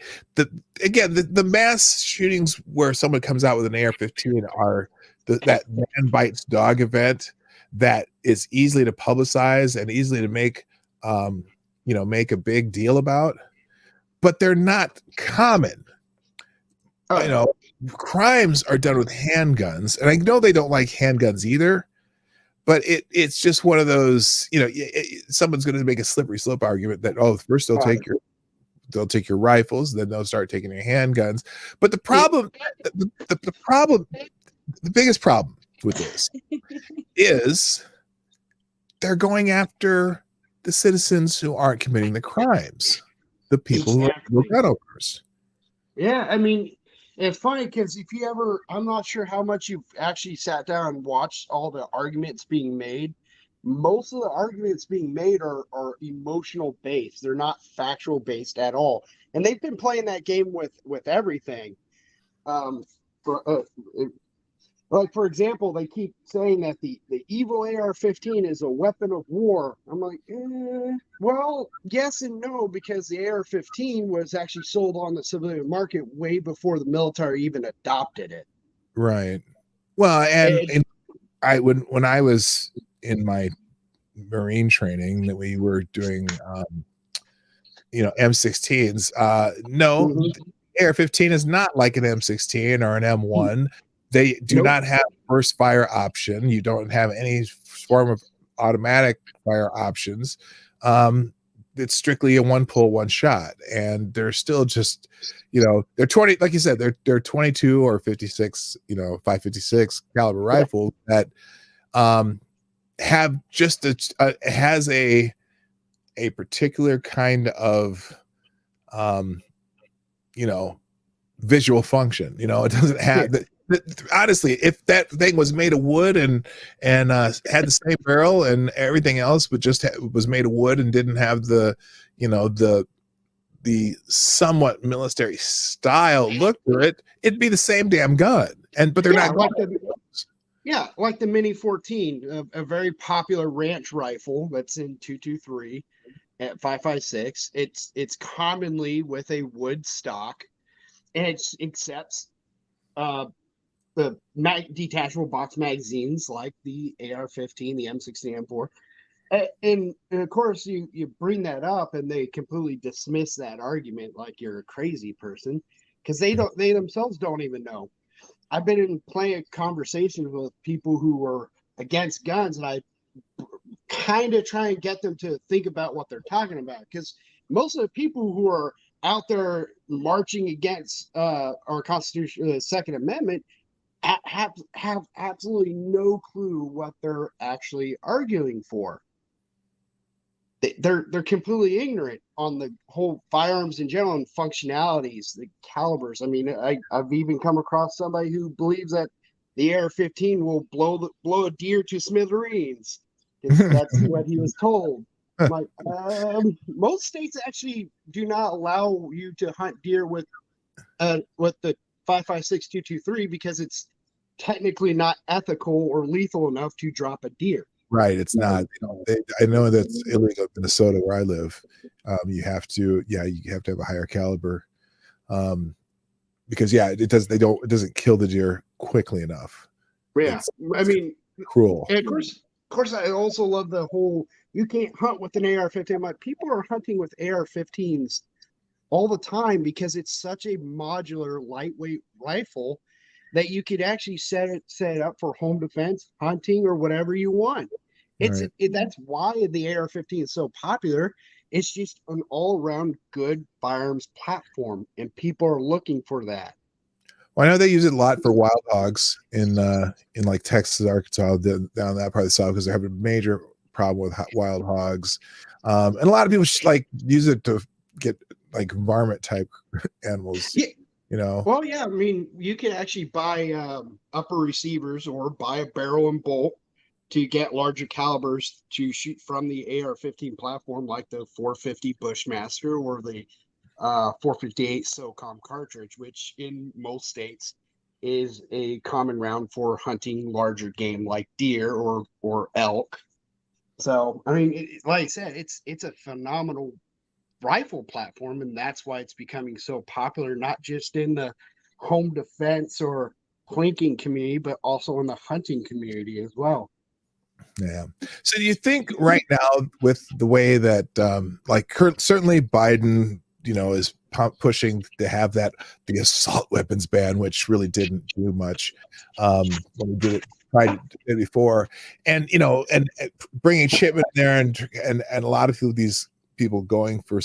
mass shootings where someone comes out with an AR-15 are that man bites dog event that is easily to publicize and easily to make make a big deal about, but they're not common. You know, crimes are done with handguns, and I know they don't like handguns either, but it's just one of those, you know, someone's going to make a slippery slope argument that, oh, first they'll take your rifles, then they'll start taking your handguns. But the problem, the biggest problem with this is they're going after the citizens who aren't committing the crimes, the people who are gun owners. Yeah, I mean, it's funny because if you ever, I'm not sure how much you've actually sat down and watched all the arguments being made. Most of the arguments being made are emotional based. They're not factual based at all. And they've been playing that game with everything. Like, for example, they keep saying that the evil AR-15 is a weapon of war. I'm like, well, yes and no, because the AR-15 was actually sold on the civilian market way before the military even adopted it. Right. Well, and when I was in my Marine training, that we were doing, M16s. AR-15 is not like an M16 or an M1. They do not have burst fire option. You don't have any form of automatic fire options. It's strictly a one pull, one shot, and they're still just, they're 20, like you said, they're 22 or 56, 556 caliber rifles that have just has a particular kind of visual function. It doesn't have the. Honestly, if that thing was made of wood and had the same barrel and everything else, but just was made of wood and didn't have the somewhat military style look to it, it'd be the same damn gun. But they're not like like the Mini 14, a very popular ranch rifle that's in 223 at 556. It's commonly with a wood stock, and it accepts the detachable box magazines like the AR-15, the M16, M4. And of course, you bring that up and they completely dismiss that argument like you're a crazy person, because they themselves don't even know. I've been in plenty conversations with people who were against guns, and I kind of try and get them to think about what they're talking about, because most of the people who are out there marching against our Constitution, the Second Amendment, have absolutely no clue what they're actually arguing for. They're completely ignorant on the whole firearms in general and functionalities, the calibers. I mean, I've even come across somebody who believes that the AR-15 will blow a deer to smithereens. That's what he was told. Like, most states actually do not allow you to hunt deer with the 5.56 223 because it's technically not ethical or lethal enough to drop a deer. Right, it's not. I know that's illegal in Minnesota where I live. You have to have a higher caliber, because it doesn't kill the deer quickly enough. Yeah, I mean, cruel. And of course, I also love the whole you can't hunt with an AR-15. Like, people are hunting with AR-15s all the time because it's such a modular, lightweight rifle that you could actually set it up for home defense, hunting, or whatever you want. That's why the AR-15 is so popular. It's just an all-around good firearms platform, and people are looking for that. Well, I know they use it a lot for wild hogs in like Texas, Arkansas, down that part of the South, because they have a major problem with wild hogs, and a lot of people like use it to get like varmint type animals. Yeah. You know. Well, yeah. I mean, you can actually buy upper receivers or buy a barrel and bolt to get larger calibers to shoot from the AR-15 platform, like the 450 Bushmaster or the 458 SOCOM cartridge, which in most states is a common round for hunting larger game like deer or elk. So, I mean, like I said, it's a phenomenal rifle platform, and that's why it's becoming so popular, not just in the home defense or plinking community, but also in the hunting community as well. Yeah. So do you think right now, with the way that certainly Biden, is pushing to have the assault weapons ban, which really didn't do much when we tried it before, and and bringing Chippendale there, and a lot of these people going for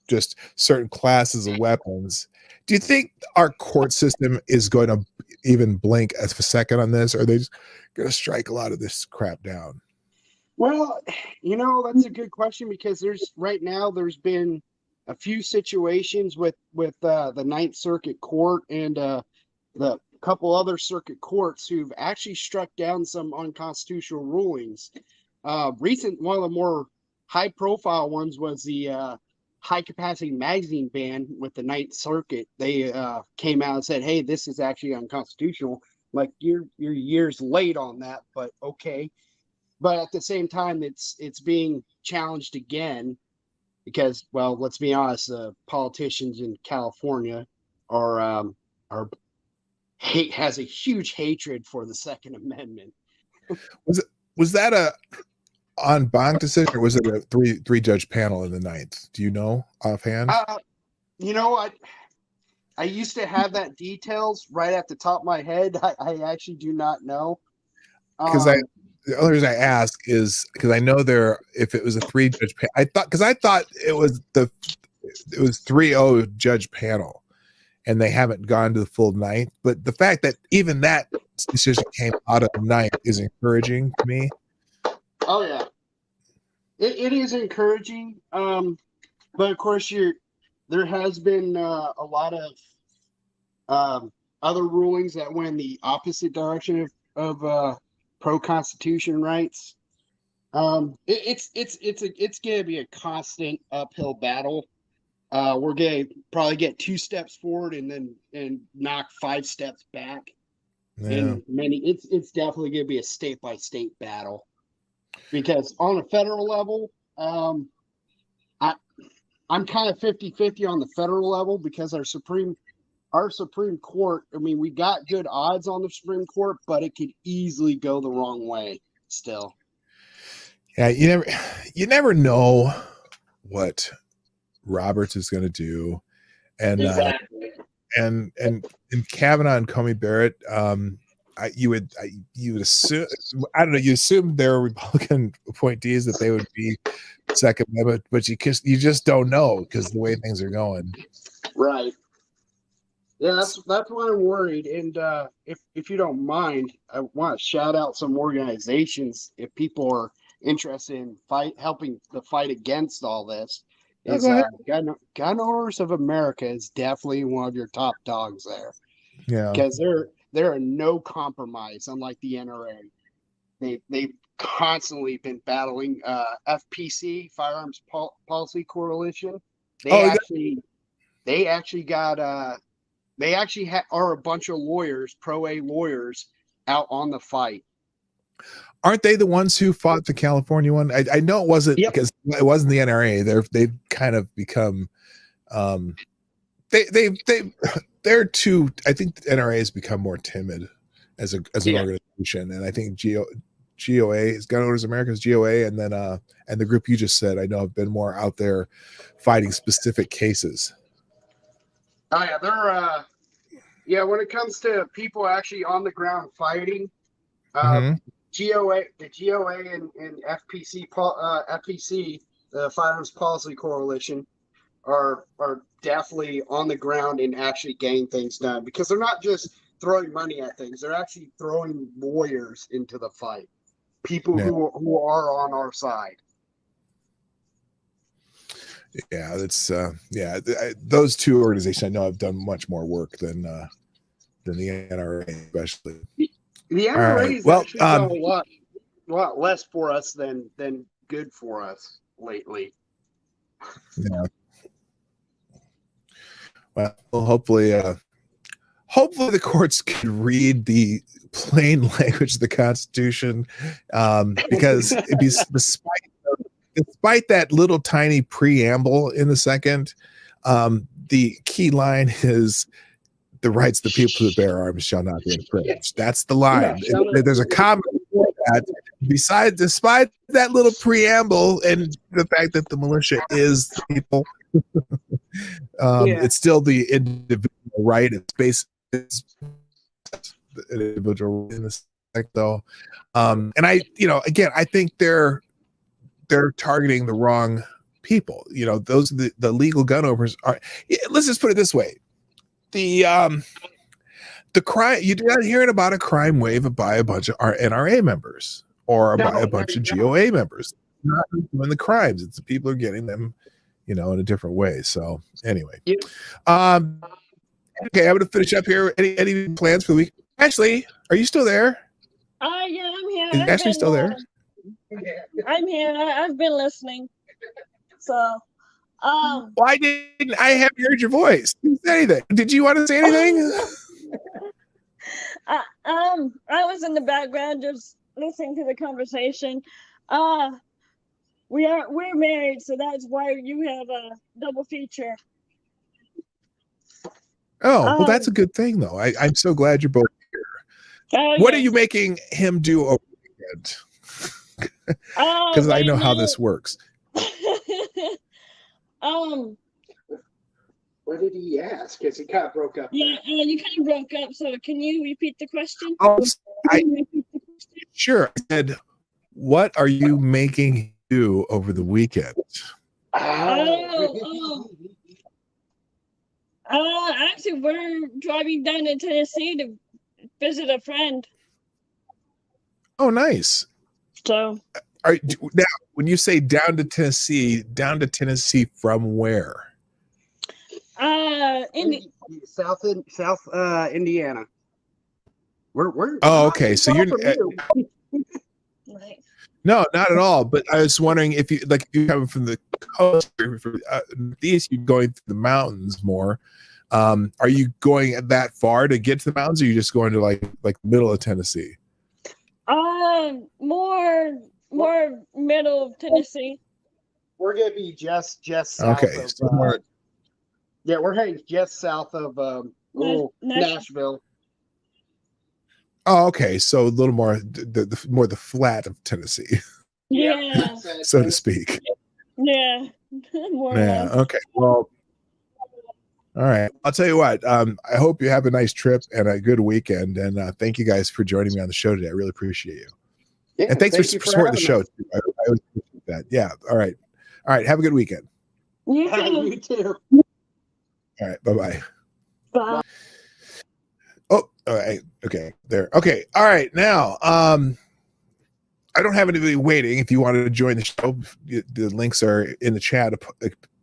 just certain classes of weapons. Do you think our court system is going to even blink a second on this, or are they just going to strike a lot of this crap down? Well, that's a good question, because there's been a few situations with the Ninth Circuit Court and the couple other circuit courts who've actually struck down some unconstitutional rulings. One of the more high profile ones was the high capacity magazine ban with the Ninth Circuit. They came out and said, hey, this is actually unconstitutional. Like, you're years late on that, but okay. But at the same time, it's being challenged again because, well, let's be honest, politicians in California has a huge hatred for the Second Amendment. Was that a en banc decision, or was it a three judge panel in the ninth? Do you know offhand? I used to have that details right at the top of my head. I actually do not know. Because the only reason I ask is because I know if it was a 3-judge panel, I thought it was 3-0 judge panel, and they haven't gone to the full ninth. But the fact that even that decision came out of the ninth is encouraging to me. Oh yeah, it is encouraging. But of course, there has been a lot of other rulings that went in the opposite direction of pro-constitution rights. It's gonna be a constant uphill battle. We're gonna probably get 2 steps forward and knock 5 steps back. Yeah. And it's definitely gonna be a state by state battle, because on a federal level, I'm kind of 50-50 on the federal level, because our Supreme Court, I mean, we got good odds on the Supreme Court, but it could easily go the wrong way still. Yeah, you never know what Roberts is going to do, and exactly. and Kavanaugh and Comey Barrett, you would assume, I don't know, you assume they're Republican appointees that they would be Second Amendment, but you just don't know because the way things are going. Right. Yeah, that's why I'm worried. And if you don't mind, I want to shout out some organizations if people are interested in helping the fight against all this. Is Gun Owners of America is definitely one of your top dogs there. Yeah, because they're a no compromise, unlike the NRA. They constantly been battling FPC, Firearms Policy Coalition. Oh, They actually got they actually are a bunch of lawyers, pro A lawyers, out on the fight. aren't they the ones who fought the California one? I know it wasn't because it wasn't the NRA. They've kind of become they're too. I think the NRA has become more timid as an organization, and I think GOA is Gun Owners America's GOA, and then and the group you just said, I know have been more out there fighting specific cases. Oh yeah, they're when it comes to people actually on the ground fighting, GOA, the GOA and FPC, FPC, the Firearms Policy Coalition, are definitely on the ground and actually getting things done, because they're not just throwing money at things; they're actually throwing lawyers into the fight, people who are on our side. Yeah, that's those two organizations I know have done much more work than the NRA, especially. The NRA has actually done a lot less for us than good for us lately. Yeah. Well, hopefully the courts can read the plain language of the Constitution, because despite that little tiny preamble in the second, the key line is the rights of the people who bear arms shall not be infringed. That's the line. There's a comment for that. Despite that little preamble and the fact that the militia is the people, it's still the individual right. It's basically the individual in this though. And I think they're targeting the wrong people. Those are the legal gun owners are. Let's just put it this way: the crime, you're not hearing about a crime wave by a bunch of our NRA members or by a bunch of GOA members. Not doing the crimes; it's the people who are getting them, in a different way. So anyway, okay, I'm going to finish up here. Any plans for the week? Ashley, are you still there? Yeah, I'm here. Is Ashley still there? I'm here. I've been listening. So, why didn't I have heard your voice? Didn't say anything. Did you want to say anything? I was in the background just listening to the conversation. We're married, so that's why you have a double feature. Oh, well, that's a good thing, though. I'm so glad you're both here. What are you making him do over the weekend? Because I know how this works. What did he ask? Because he kind of broke up. Yeah, you kind of broke up. So can you repeat the question? Sure. I said, what are you making him do over the weekend? Actually, we're driving down to Tennessee to visit a friend. Oh, nice. So, now, when you say down to Tennessee from where? South Indiana. We're okay. So you're no, not at all. But I was wondering if you're coming from the coast or from east, you're going through the mountains more. Are you going that far to get to the mountains, or are you just going to like middle of Tennessee? More middle of Tennessee. We're gonna be just south of. We're heading just south of Nashville. Oh, okay. So a little more the flat of Tennessee. Yeah. So to speak. Yeah. Okay. Well. All right. I'll tell you what. I hope you have a nice trip and a good weekend. And thank you guys for joining me on the show today. I really appreciate you. Yeah, and thanks for supporting the show. I always appreciate that. Yeah. All right. Have a good weekend. You too. All right. Bye-bye. Bye. Oh, all right. Okay. There. Okay. All right. Now, I don't have anybody waiting. If you wanted to join the show, the links are in the chat.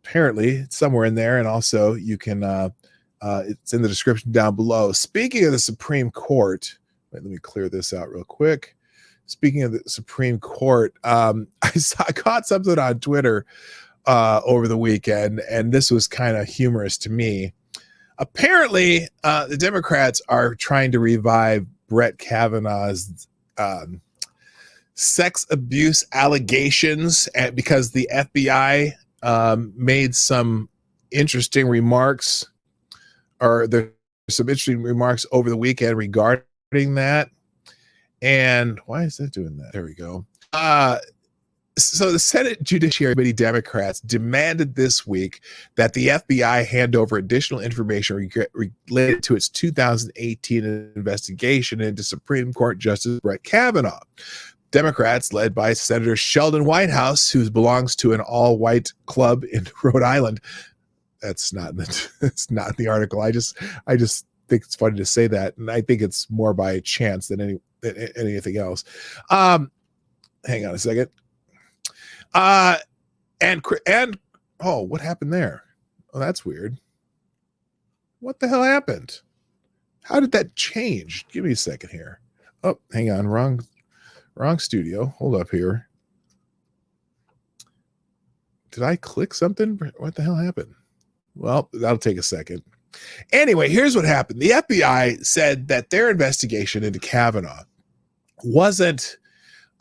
Apparently, it's somewhere in there. And also, you can, it's in the description down below. Speaking of the Supreme Court, let me clear this out real quick. speaking of the Supreme Court, I caught something on Twitter over the weekend, and this was kind of humorous to me. Apparently, the Democrats are trying to revive Brett Kavanaugh's sex abuse allegations because the FBI made some interesting remarks, or there's some interesting remarks over the weekend regarding that. And why is that doing that? There we go. So the Senate Judiciary Committee Democrats demanded this week that the FBI hand over additional information related to its 2018 investigation into Supreme Court Justice Brett Kavanaugh. Democrats, led by Senator Sheldon Whitehouse, who belongs to an all-white club in Rhode Island. That's not in the article. I just think it's funny to say that, and I think it's more by chance than anything else. Hang on a second. And oh, what happened there? Oh, that's weird. What the hell happened? How did that change? Give me a second here. Oh, hang on. Wrong studio. Hold up here. Did I click something? What the hell happened? Well, that'll take a second. Anyway, here's what happened. The FBI said that their investigation into Kavanaugh wasn't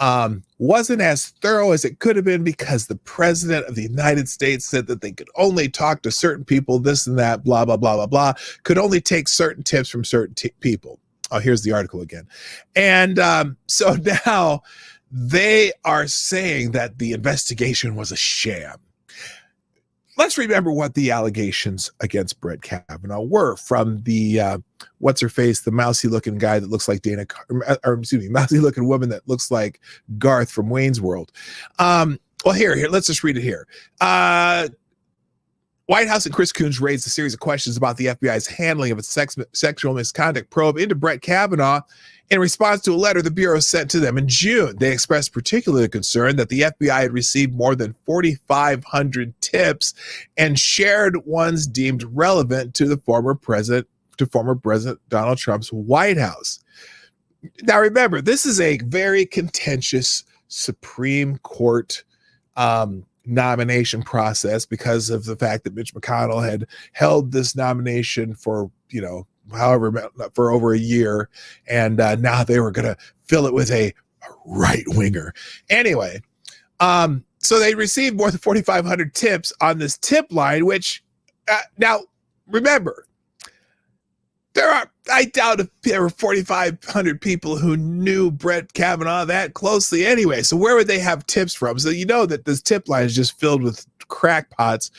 as thorough as it could have been because the president of the United States said that they could only talk to certain people, this and that, blah, blah, blah, blah, blah, could only take certain tips from certain people. Oh, here's the article again. And so now they are saying that the investigation was a sham. Let's remember what the allegations against Brett Kavanaugh were from the what's-her-face, the mousy-looking guy that looks like mousy-looking woman that looks like Garth from Wayne's World. Well, here, let's just read it here. White House and Chris Coons raised a series of questions about the FBI's handling of its sexual misconduct probe into Brett Kavanaugh in response to a letter the Bureau sent to them in June. They expressed particular concern that the FBI had received more than 4,500 tips and shared ones deemed relevant to former President Donald Trump's White House. Now, remember, this is a very contentious Supreme Court nomination process because of the fact that Mitch McConnell had held this nomination for, for over a year, and now they were going to fill it with a right winger. Anyway, so they received more than 4,500 tips on this tip line, which now remember, I doubt if there were 4,500 people who knew Brett Kavanaugh that closely anyway. So where would they have tips from? So you know that this tip line is just filled with crackpots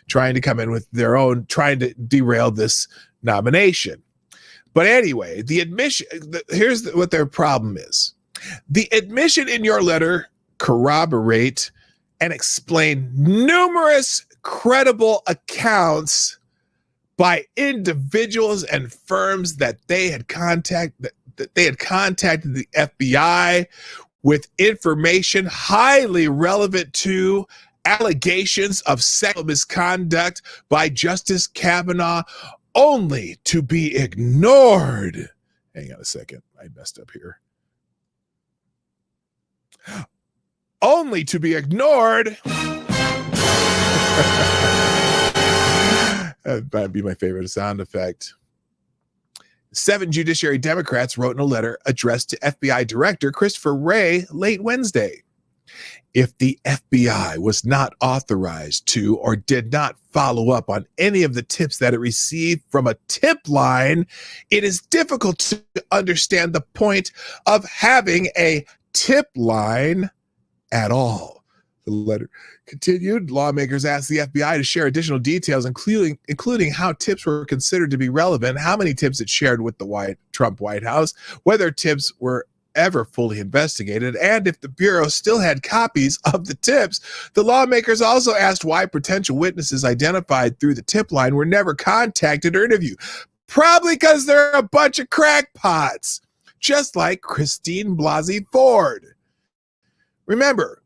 trying to come in with their own, trying to derail this nomination. But anyway, the admission, here's what their problem is. The admission in your letter corroborate and explain numerous credible accounts by individuals and firms that they had contacted the FBI with information highly relevant to allegations of sexual misconduct by Justice Kavanaugh, only to be ignored. Hang on a second. I messed up here. Only to be ignored. That might be my favorite sound effect. 7 Judiciary Democrats wrote in a letter addressed to FBI Director Christopher Wray late Wednesday. If the FBI was not authorized to or did not follow up on any of the tips that it received from a tip line, it is difficult to understand the point of having a tip line at all. The letter continued. Lawmakers asked the FBI to share additional details, including how tips were considered to be relevant, how many tips it shared with the Trump White House, whether tips were ever fully investigated, and if the Bureau still had copies of the tips. The lawmakers also asked why potential witnesses identified through the tip line were never contacted or interviewed. Probably because they're a bunch of crackpots, just like Christine Blasey Ford. Remember,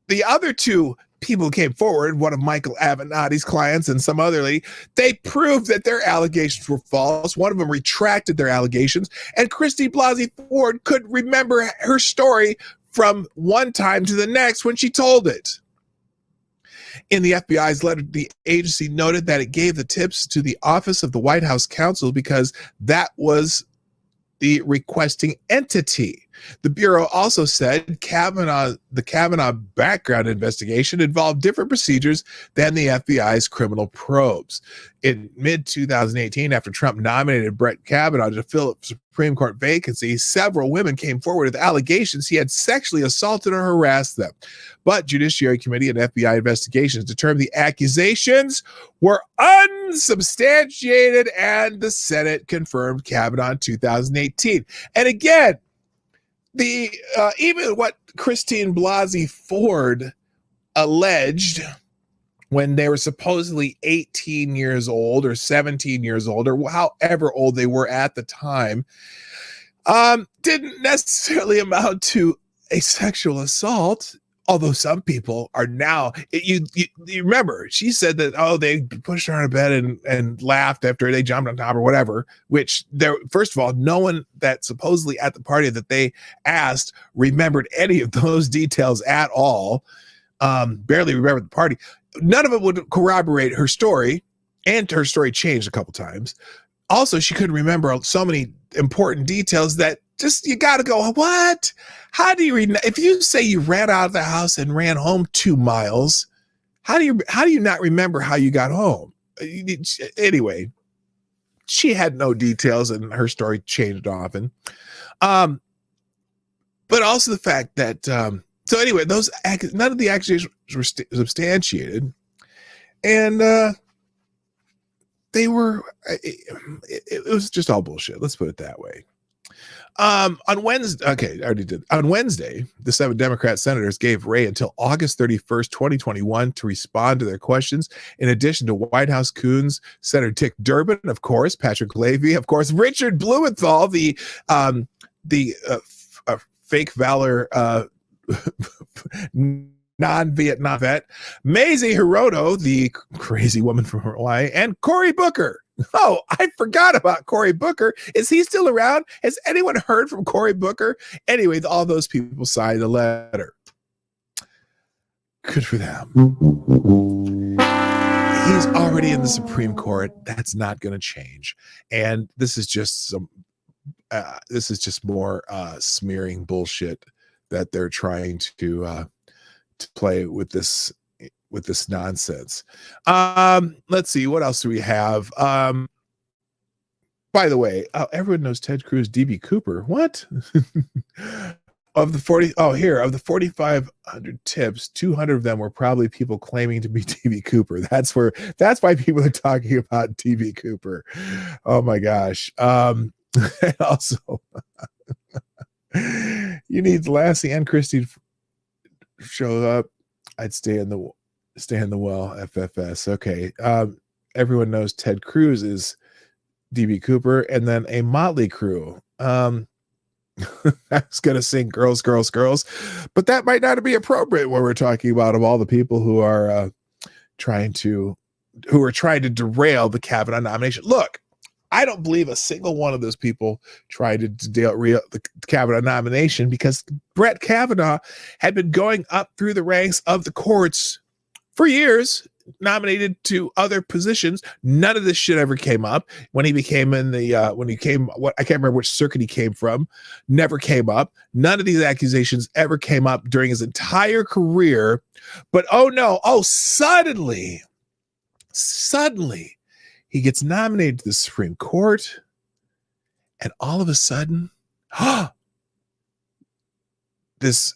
the other two people who came forward, one of Michael Avenatti's clients and some other lady, they proved that their allegations were false. One of them retracted their allegations, and Christy Blasey Ford could remember her story from one time to the next when she told it. In the FBI's letter, the agency noted that it gave the tips to the Office of the White House Counsel because that was the requesting entity. The Bureau also said the Kavanaugh background investigation involved different procedures than the FBI's criminal probes. In mid-2018, after Trump nominated Brett Kavanaugh to fill a Supreme Court vacancy, several women came forward with allegations he had sexually assaulted or harassed them. But Judiciary Committee and FBI investigations determined the accusations were unsubstantiated, and the Senate confirmed Kavanaugh in 2018. And again, the even what Christine Blasey Ford alleged when they were supposedly 18 years old or 17 years old or however old they were at the time, didn't necessarily amount to a sexual assault. Although some people are now, you remember, she said that, oh, they pushed her on a bed and laughed after they jumped on top or whatever, which there, first of all, no one that supposedly at the party that they asked remembered any of those details at all, barely remembered the party. None of it would corroborate her story, and her story changed a couple times. Also, she couldn't remember so many important details that just, you got to go, what? How do you if you say you ran out of the house and ran home 2 miles, how do you not remember how you got home? Anyway, she had no details and her story changed often. But also the fact that so anyway, none of the accusations were substantiated, and they were it was just all bullshit. Let's put it that way. On Wednesday, okay, I already did. On Wednesday, the 7 Democrat senators gave Wray until August 31st, 2021 to respond to their questions. In addition to White House coons, Senator Dick Durbin, of course, Patrick Leahy, of course, Richard Blumenthal, the fake valor non-Vietnam vet, Mazie Hirono, the crazy woman from Hawaii, and Cory Booker. Oh, I forgot about Cory Booker. Is he still around? Has anyone heard from Cory Booker? Anyway, all those people signed the letter. Good for them. He's already in the Supreme Court. That's not going to change. And this is just more smearing bullshit that they're trying to play with this nonsense. Let's see, what else do we have? By the way, everyone knows Ted Cruz, DB Cooper. What? Of the 4,500 tips, 200 of them were probably people claiming to be DB Cooper. That's why people are talking about DB Cooper. Oh my gosh. And also you need Lassie and Christy show up. I'd stay in the well, FFS. Okay. Everyone knows Ted Cruz is DB Cooper, and then a motley crew. I was going to sing Girls, Girls, Girls, but that might not be appropriate when we're talking about all the people who are trying to derail the Kavanaugh nomination. Look, I don't believe a single one of those people tried to derail the Kavanaugh nomination, because Brett Kavanaugh had been going up through the ranks of the courts for years, nominated to other positions. None of this shit ever came up when he became I can't remember which circuit he came from, never came up. None of these accusations ever came up during his entire career. But suddenly he gets nominated to the Supreme Court, and all of a sudden, this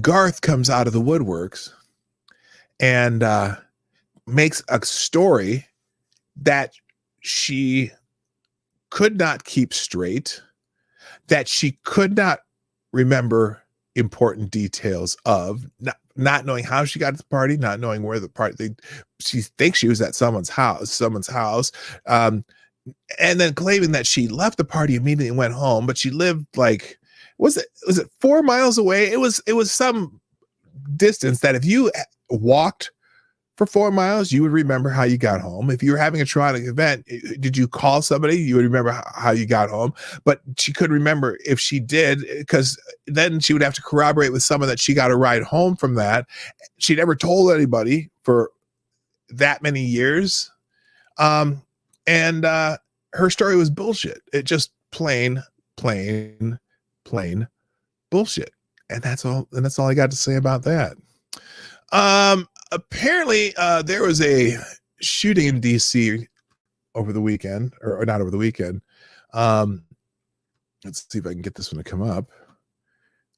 Garth comes out of the woodworks and makes a story that she could not keep straight, that she could not remember important details of, not knowing how she got to the party, not knowing where the party, she thinks she was at someone's house, and then claiming that she left the party immediately and went home, but she lived like, was it 4 miles away? It was some distance that if you walked for 4 miles, you would remember how you got home. If you were having a traumatic event, did you call somebody? You would remember how you got home. But she couldn't remember if she did, because then she would have to corroborate with someone that she got a ride home from that. She never told anybody for that many years. And her story was bullshit. It just plain bullshit. And that's all I got to say about that. Apparently, there was a shooting in DC over the weekend, or not over the weekend. Let's see if I can get this one to come up.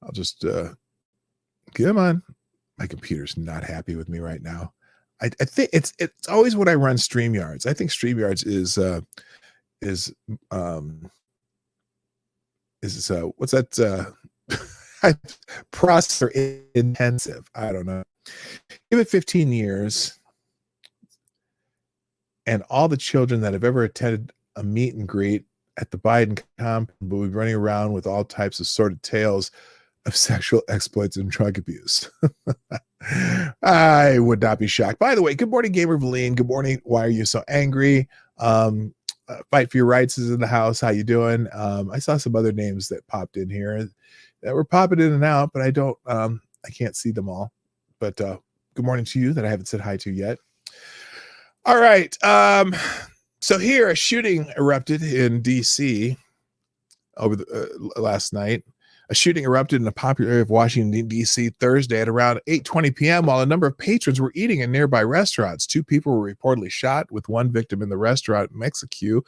I'll just come on. My computer's not happy with me right now. I think it's always when I run StreamYards. I think StreamYards is what's that? Processor intensive. I don't know. Give it 15 years, and all the children that have ever attended a meet and greet at the Biden compound will be running around with all types of sordid tales of sexual exploits and drug abuse. I would not be shocked. By the way, good morning, Gamer Valine. Good morning. Why are you so angry? Fight for Your Rights is in the house. How you doing? I saw some other names that popped in here that were popping in and out, but I can't see them all. But good morning to you that I haven't said hi to yet. All right. So here, a shooting erupted in D.C. over the last night. A shooting erupted in a popular area of Washington, D.C. Thursday at around 8:20 p.m. while a number of patrons were eating in nearby restaurants. 2 people were reportedly shot, with 1 victim in the restaurant in Mexico.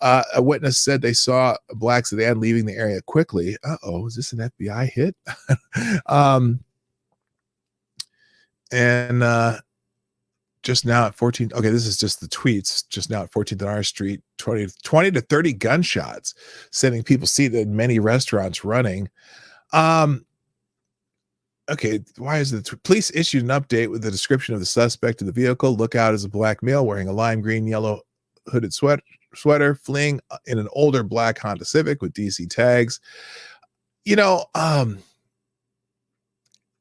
A witness said they saw a black sedan leaving the area quickly. Uh-oh, is this an FBI hit? And just now at 14, okay, this is just the tweets. Just now at 14th and R Street, 20 to 30 gunshots, sending people seated in many restaurants running. Okay, why is it? Police issued an update with the description of the suspect in the vehicle. Lookout is a black male wearing a lime green, yellow hooded sweater, fleeing in an older black Honda Civic with DC tags. You know,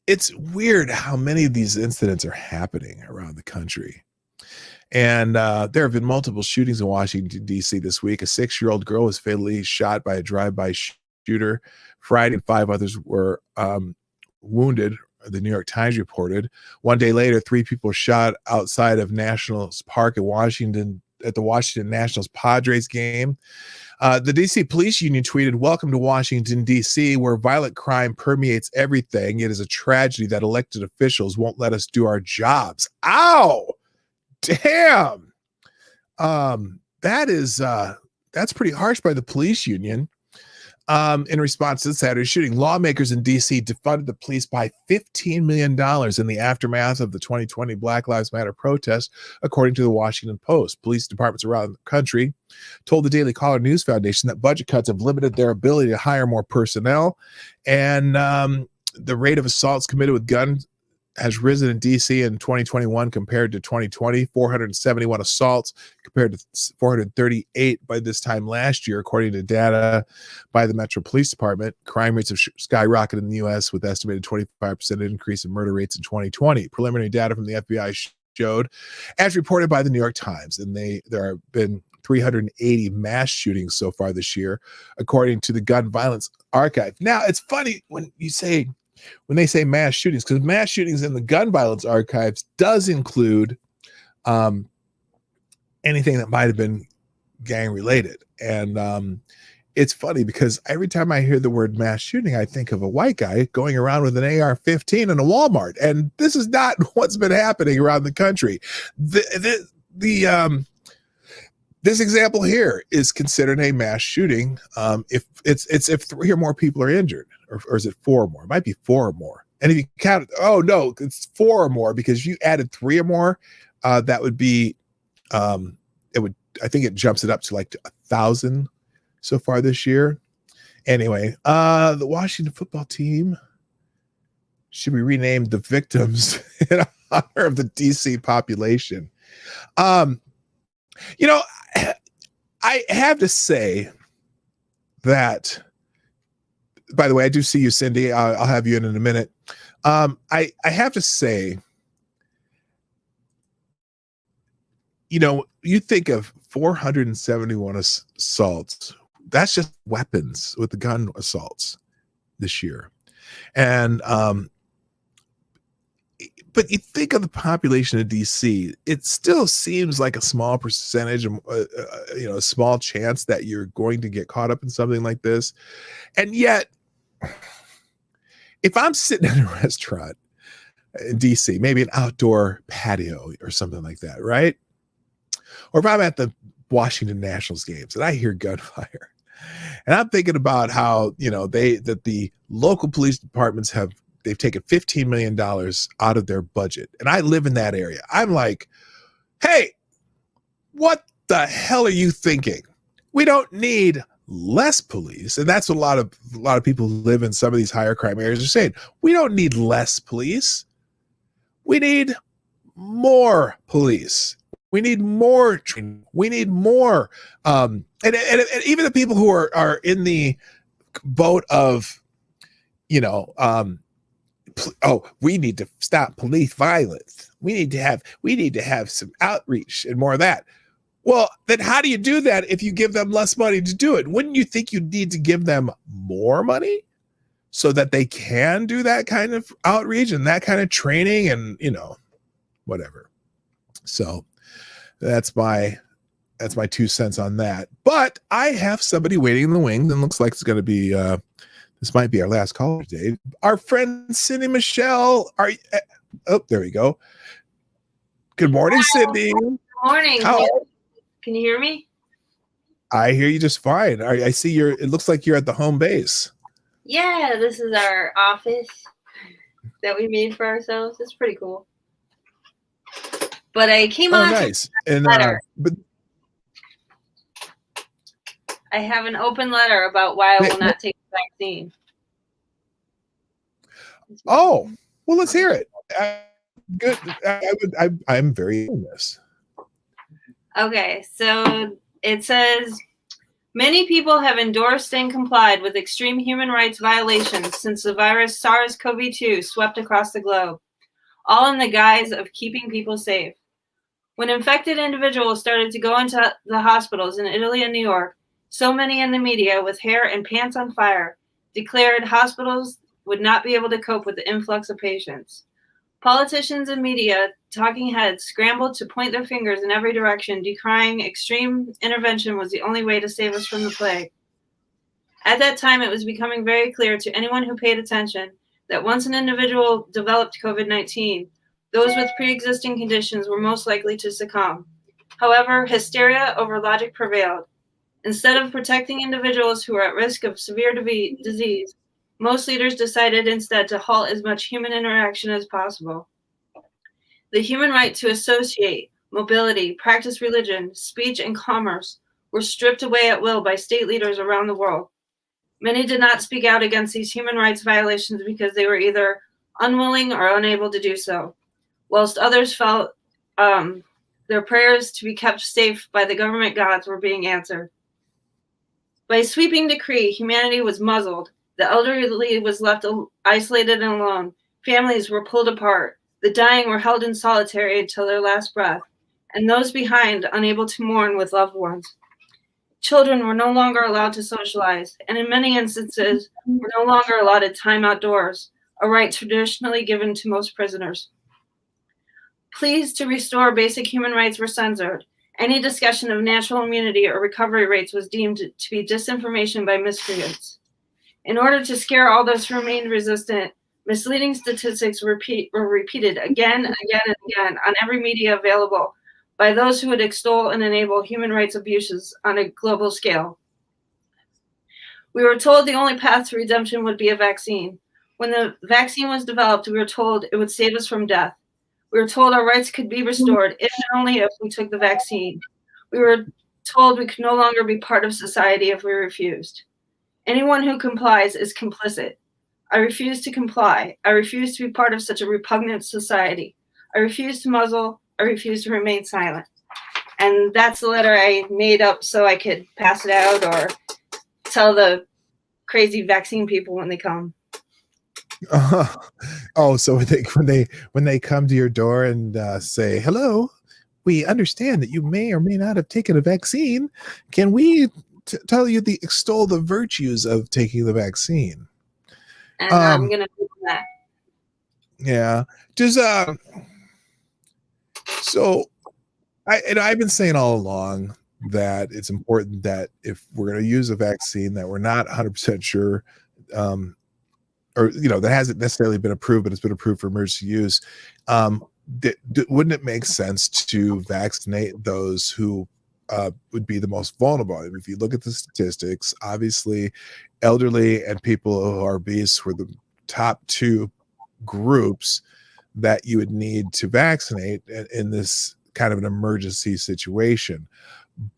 it's weird how many of these incidents are happening around the country. And there have been multiple shootings in Washington, D.C. this week. A 6-year-old girl was fatally shot by a drive-by shooter Friday, and 5 others were wounded, the New York Times reported. 1 day later, 3 people were shot outside of Nationals Park in Washington at the Washington Nationals Padres game. The DC Police Union tweeted, "Welcome to Washington, D.C., where violent crime permeates everything. It is a tragedy that elected officials won't let us do our jobs." Ow! Damn! That's pretty harsh by the police union. In response to the Saturday shooting, lawmakers in D.C. defunded the police by $15 million in the aftermath of the 2020 Black Lives Matter protest, according to the Washington Post. Police departments around the country told the Daily Caller News Foundation that budget cuts have limited their ability to hire more personnel, and the rate of assaults committed with guns has risen in D.C. in 2021 compared to 2020, 471 assaults compared to 438 by this time last year, according to data by the Metro Police Department. Crime rates have skyrocketed in the U.S. with estimated 25% increase in murder rates in 2020. Preliminary data from the FBI showed, as reported by the New York Times, and there have been 380 mass shootings so far this year, according to the Gun Violence Archive. Now, it's funny when they say mass shootings, because mass shootings in the Gun Violence Archives does include anything that might have been gang related. And it's funny because every time I hear the word mass shooting, I think of a white guy going around with an AR-15 in a Walmart. And this is not what's been happening around the country. This example here is considered a mass shooting if 3 or more people are injured, or is it 4 or more? It might be 4 or more. And if you count, it's 4 or more, because if you added 3 or more, that would be, I think it jumps it up to like 1,000 so far this year. Anyway, the Washington football team should be renamed the victims in honor of the DC population. I have to say that by the way, I do see you, Cindy. I'll have you in a minute. I have to say, you think of 471 assaults. That's just weapons with the gun assaults this year. And, but you think of the population of DC, it still seems like a small percentage, a small chance that you're going to get caught up in something like this. And yet, if I'm sitting in a restaurant in DC, maybe an outdoor patio or something like that, right? Or if I'm at the Washington Nationals games and I hear gunfire, and I'm thinking about how, that the local police departments they've taken $15 million out of their budget. And I live in that area. I'm like, hey, what the hell are you thinking? We don't need less police. And that's what a lot of people who live in some of these higher crime areas are saying. We don't need less police. We need more police. We need more training. We need more. And even the people who are in the boat of, we need to stop police violence. We need to have some outreach and more of that. Well, then how do you do that if you give them less money to do it? Wouldn't you think you'd need to give them more money so that they can do that kind of outreach and that kind of training and, whatever. So that's my 2 cents on that. But I have somebody waiting in the wings and looks like it's going to be, this might be our last call today. Our friend Cindy Michelle. There we go. Good morning, Cindy. Good morning. Can you hear me? I hear you just fine. I see it looks like you're at the home base. Yeah, this is our office that we made for ourselves. It's pretty cool. But I came on nice. And but I have an open letter about why I will not take the vaccine. Oh, well, let's hear it. Good. I'm very in this. Okay, so it says, many people have endorsed and complied with extreme human rights violations since the virus SARS-CoV-2 swept across the globe, all in the guise of keeping people safe. When infected individuals started to go into the hospitals in Italy and New York, so many in the media with hair and pants on fire declared hospitals would not be able to cope with the influx of patients. Politicians and media talking heads scrambled to point their fingers in every direction, decrying extreme intervention was the only way to save us from the plague. At that time, it was becoming very clear to anyone who paid attention that once an individual developed COVID-19, those with pre-existing conditions were most likely to succumb. However, hysteria over logic prevailed. Instead of protecting individuals who are at risk of severe disease, most leaders decided instead to halt as much human interaction as possible. The human right to associate, mobility, practice religion, speech, and commerce were stripped away at will by state leaders around the world. Many did not speak out against these human rights violations because they were either unwilling or unable to do so, whilst others felt their prayers to be kept safe by the government gods were being answered. By sweeping decree, humanity was muzzled. The elderly was left isolated and alone. Families were pulled apart. The dying were held in solitary until their last breath, and those behind unable to mourn with loved ones. Children were no longer allowed to socialize, and in many instances were no longer allotted time outdoors, a right traditionally given to most prisoners. Pleas to restore basic human rights were censored. Any discussion of natural immunity or recovery rates was deemed to be disinformation by miscreants. In order to scare all those who remained resistant, misleading statistics were repeated again and again and again on every media available by those who would extol and enable human rights abuses on a global scale. We were told the only path to redemption would be a vaccine. When the vaccine was developed, we were told it would save us from death. We were told our rights could be restored if and only if we took the vaccine. We were told we could no longer be part of society if we refused. Anyone who complies is complicit. I refuse to comply. I refuse to be part of such a repugnant society. I refuse to muzzle. I refuse to remain silent. And that's the letter I made up so I could pass it out or tell the crazy vaccine people when they come. Oh, so when they come to your door and say, "Hello, we understand that you may or may not have taken a vaccine. Can we tell you extol the virtues of taking the vaccine?" And I'm gonna do that. Yeah, just so I've been saying all along that it's important that if we're going to use a vaccine that we're not 100% sure, or that hasn't necessarily been approved, but it's been approved for emergency use, wouldn't it make sense to vaccinate those who would be the most vulnerable? I mean, if you look at the statistics, obviously, elderly and people who are obese were the top two groups that you would need to vaccinate in this kind of an emergency situation.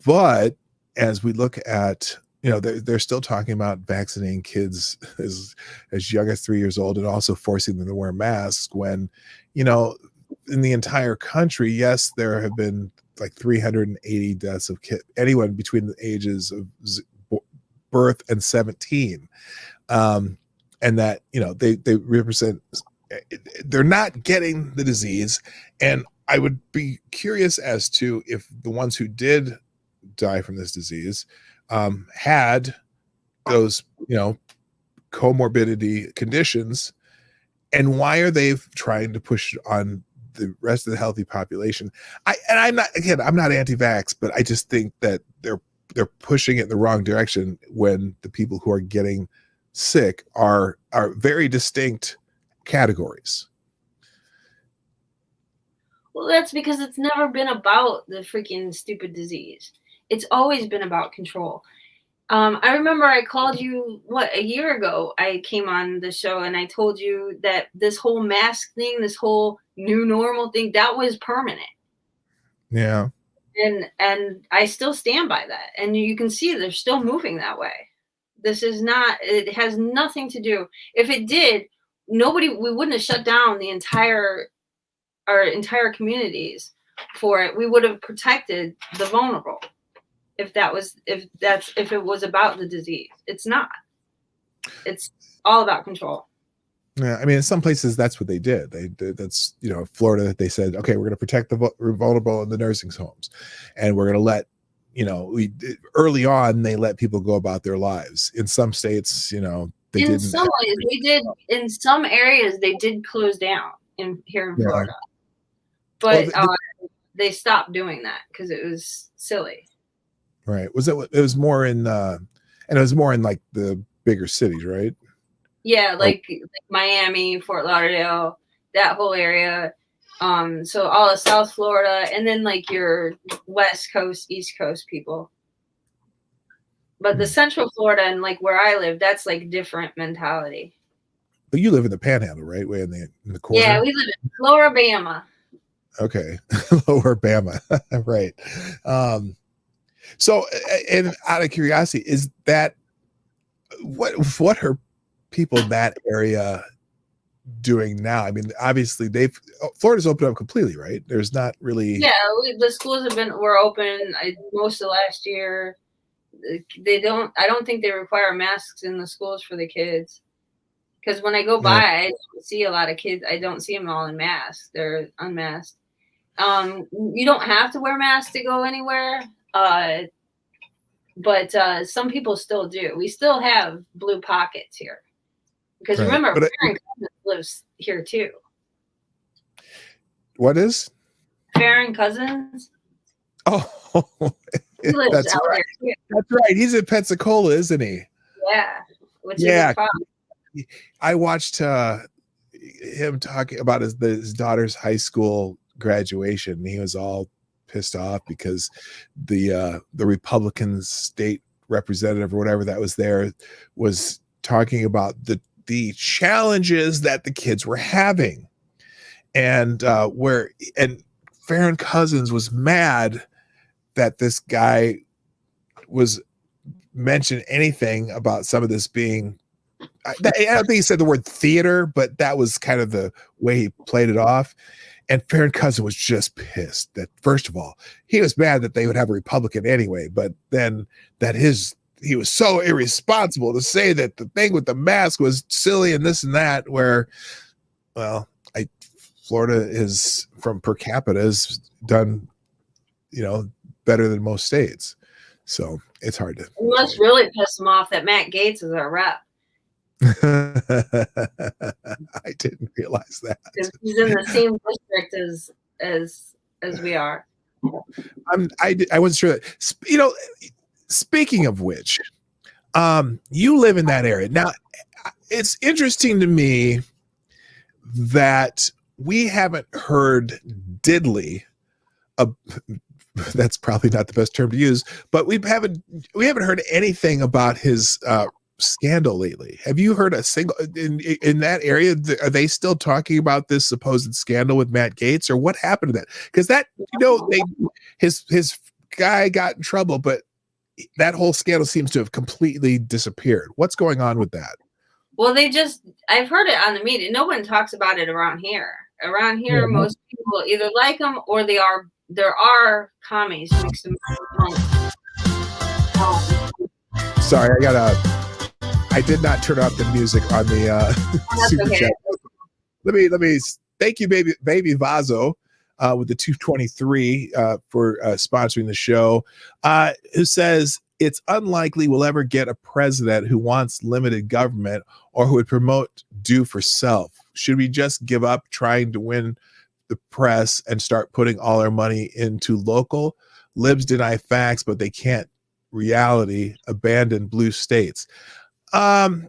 But as we look at, they're still talking about vaccinating kids as young as 3 years old and also forcing them to wear masks when, in the entire country, yes, there have been like 380 deaths of anyone between the ages of birth and 17. And that, they represent, they're not getting the disease. And I would be curious as to if the ones who did die from this disease had those, comorbidity conditions, and why are they trying to push on the rest of the healthy population? I'm not anti-vax, but I just think that they're pushing it in the wrong direction when the people who are getting sick are very distinct categories. Well, that's because it's never been about the freaking stupid disease. It's always been about control. I remember I called you, a year ago, I came on the show and I told you that this whole mask thing, this whole new normal thing, that was permanent. Yeah. And I still stand by that. And you can see they're still moving that way. It has nothing to do. If it did, we wouldn't have shut down our entire communities for it. We would have protected the vulnerable if it was about the disease. It's not. It's all about control. Yeah, I mean, in some places that's what they did. That's Florida. They said, okay, we're going to protect the vulnerable in the nursing homes, and we're going to let early on they let people go about their lives. In some states, they didn't. In some ways, they did. In some areas, they did close down here in Florida. But they stopped doing that because it was silly. Right. It was more in like the bigger cities, right? Yeah, like Miami, Fort Lauderdale, that whole area. So all of South Florida, and then like your West Coast, East Coast people. But the Central Florida and like where I live, that's like different mentality. But you live in the Panhandle, right? Way in the corner. Yeah, we live in Floribama. Okay, Lower Bama, right? So, and out of curiosity, is that what are people in that area doing now? I mean, obviously Florida's opened up completely, right? There's not really. Yeah, the schools were open most of last year. I don't think they require masks in the schools for the kids. Because when I go by, I don't see a lot of kids. I don't see them all in masks. They're unmasked. You don't have to wear masks to go anywhere. But some people still do. We still have blue pockets here. Because remember, Farron Cousins lives here too. What is? Farron Cousins. Oh, he lives that's out right. there too. That's right. He's in Pensacola, isn't he? Yeah. Which is a problem. I watched him talking about his daughter's high school graduation. He was all pissed off because the Republican state representative or whatever that was there was talking about the challenges that the kids were having, and Farron Cousins was mad that this guy was mentioned anything about some of this being. I don't think he said the word theater, but that was kind of the way he played it off. And Farron Cousins was just pissed that, first of all, he was mad that they would have a Republican anyway, but then that his he was so irresponsible to say that the thing with the mask was silly and this and that, where, well, Florida is, from per capita, has done, better than most states. So it's hard to. It must really piss him off that Matt Gaetz is our rep. I didn't realize that. Because he's in the same district as we are. I wasn't sure that. Speaking of which, you live in that area. Now, it's interesting to me that we haven't heard diddly. That's probably not the best term to use, but we haven't heard anything about his scandal lately. Have you heard a single in that area? Are they still talking about this supposed scandal with Matt Gaetz, or what happened to that? Because that, his guy got in trouble, but that whole scandal seems to have completely disappeared. What's going on with that? Well, I've heard it on the media. No one talks about it around here. Around here, most people either like him or there are commies mixed in. Sorry, I did not turn off the music on the super chat. Let me thank you, baby Vazo, with the 223 for sponsoring the show, who says it's unlikely we'll ever get a president who wants limited government or who would promote do for self. Should we just give up trying to win the press and start putting all our money into local? Libs deny facts, but they can't reality. Abandon blue states. What's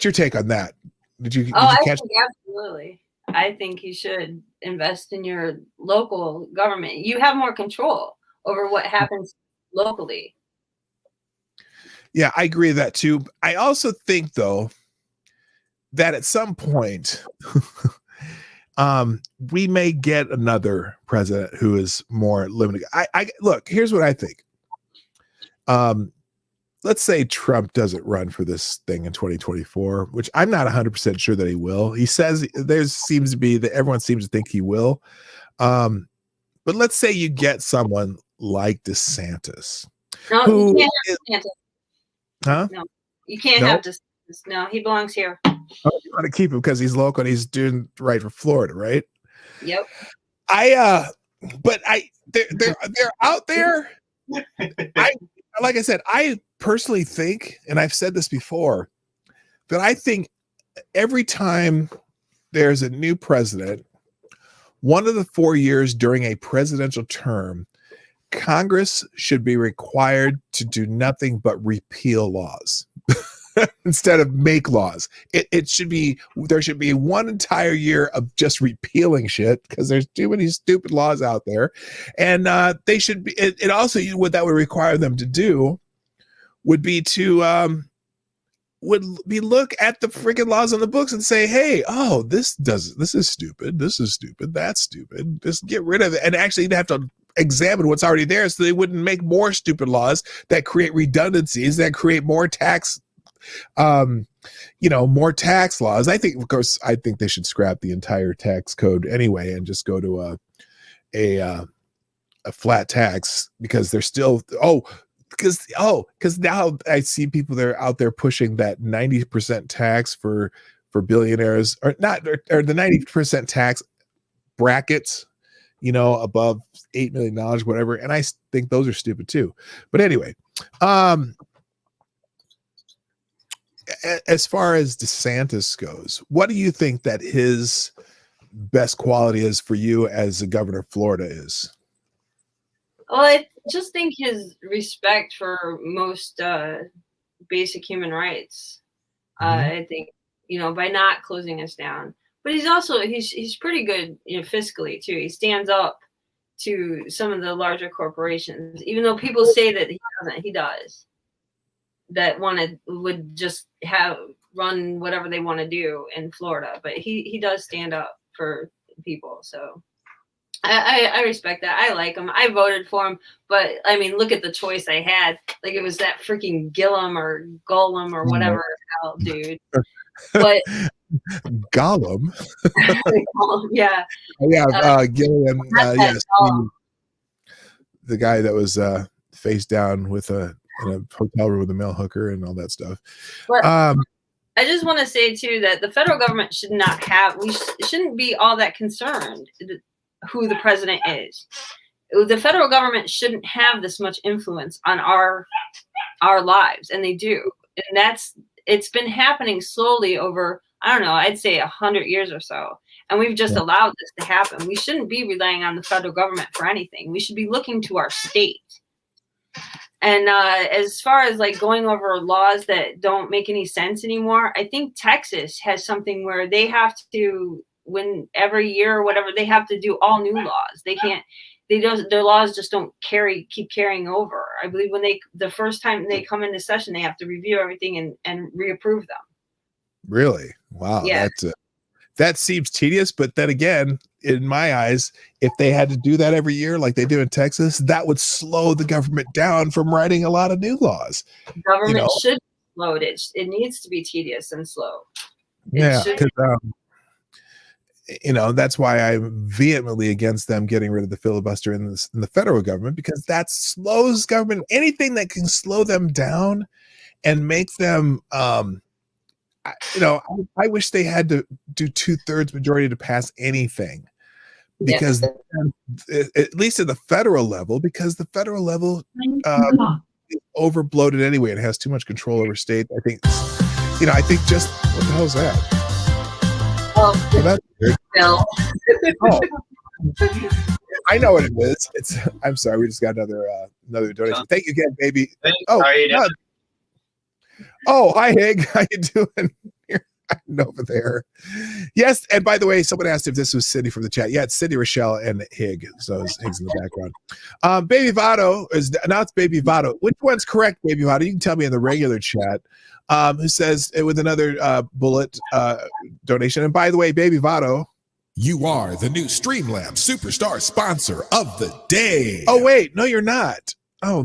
your take on that? Did you catch? Absolutely. I think you should invest in your local government. You have more control over what happens locally. Yeah, I agree with that too. I also think, though, that at some point we may get another president who is more limited. I look, here's what I think. Let's say Trump doesn't run for this thing in 2024, which I'm not 100% sure that he will. He says everyone seems to think he will. But let's say you get someone like DeSantis. No, you can't have DeSantis. Huh? No, you can't have DeSantis. No, he belongs here. Oh, you want to keep him because he's local and he's doing right for Florida, right? Yep. They're out there. Like I said, I personally think, and I've said this before, that I think every time there's a new president, one of the 4 years during a presidential term, Congress should be required to do nothing but repeal laws instead of make laws. There should be one entire year of just repealing shit because there's too many stupid laws out there. And they should be, it also, what that would require them to do would be to look at the freaking laws on the books and say, hey, this is stupid, that's stupid, just get rid of it. And actually they'd have to examine what's already there so they wouldn't make more stupid laws that create redundancies, that create more tax more tax laws. I think they should scrap the entire tax code anyway and just go to a flat tax, because they're still because now I see people that are out there pushing that 90% tax for billionaires, or not, or the 90% tax brackets, above $8 million, whatever. And I think those are stupid too. But anyway, as far as DeSantis goes, what do you think that his best quality is for you as the governor of Florida is? Well, I just think his respect for most basic human rights. I think, by not closing us down. But he's also he's pretty good, fiscally too. He stands up to some of the larger corporations, even though people say that he doesn't. He does. That would just run whatever they want to do in Florida, but he does stand up for people. So I respect that. I like him. I voted for him, but I mean, look at the choice I had. Like, it was that freaking Gillum or Golem or whatever hell, dude. But Gollum. yeah. Gillian. Yes. the guy that was face down with in a hotel room with a male hooker and all that stuff. But I just want to say too that the federal government should not have. We shouldn't be all that concerned who the president is. The federal government shouldn't have this much influence on our lives, and they do. And it's been happening slowly over, I don't know, I'd say 100 years or so. And we've just allowed this to happen. We shouldn't be relying on the federal government for anything. We should be looking to our state. And as far as like going over laws that don't make any sense anymore, I think Texas has something where they have to, when every year or whatever, they have to do all new laws. Their laws just don't keep carrying over. I believe when the first time they come into session, they have to review everything and reapprove them. Really? Wow. Yeah. That seems tedious, but then again, in my eyes, if they had to do that every year like they do in Texas, that would slow the government down from writing a lot of new laws. Government should slow it. It needs to be tedious and slow. Yeah, because that's why I'm vehemently against them getting rid of the filibuster in the federal government, because that slows government. Anything that can slow them down and make them I wish they had to do 2/3 majority to pass anything, because at least at the federal level, because the federal level is over bloated anyway. It has too much control over state. I think, I think just what the hell is that? That's weird. Oh, I know what it is. I'm sorry, we just got another donation. Thank you again, baby. Oh, hi, Hig. How you doing? I'm over there. Yes, and by the way, someone asked if this was Cindy from the chat. Yeah, it's Cindy, Rochelle, and Hig. So Hig's in the background. Baby Votto now it's Baby Votto. Which one's correct, Baby Votto? You can tell me in the regular chat. Who says with another bullet donation. And by the way, Baby Votto, you are the new Streamlabs Superstar sponsor of the day. Oh, wait, no, you're not. Oh,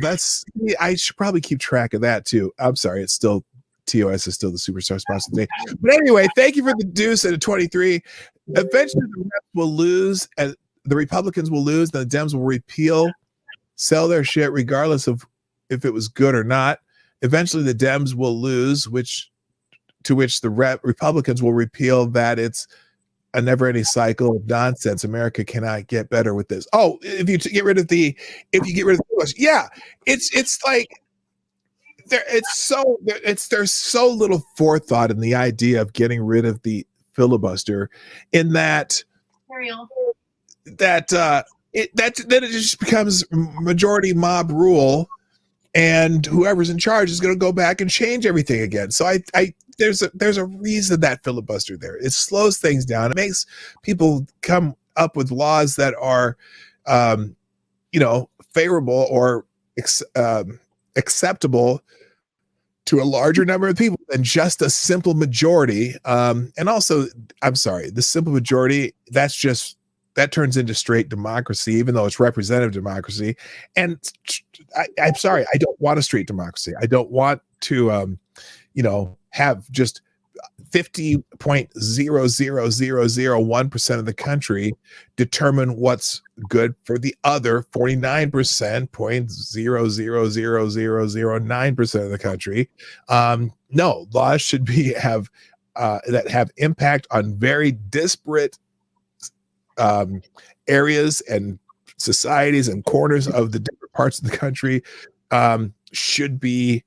I should probably keep track of that too. I'm sorry, it's still TOS is still the superstar sponsor today. But anyway, thank you for the deuce at a 23. Eventually the Reps will lose and the Republicans will lose, and the Dems will repeal, sell their shit regardless of if it was good or not. Eventually the Dems will lose, to which the Republicans will repeal that it's a never-ending cycle of nonsense. America cannot get better with this. Oh, if you get rid of the yeah, it's like there's so little forethought in the idea of getting rid of the filibuster, in that it just becomes majority mob rule, and whoever's in charge is going to go back and change everything again. So there's a reason that filibuster there. It slows things down. It makes people come up with laws that are, favorable or acceptable to a larger number of people than just a simple majority. And also, I'm sorry, the simple majority, that turns into straight democracy, even though it's representative democracy. And I'm sorry, I don't want a straight democracy. I don't want to, have just 50.00001% of the country determine what's good for the other 49.0000009% of the country. No, laws should have that have impact on very disparate areas and societies and corners of the different parts of the country, should be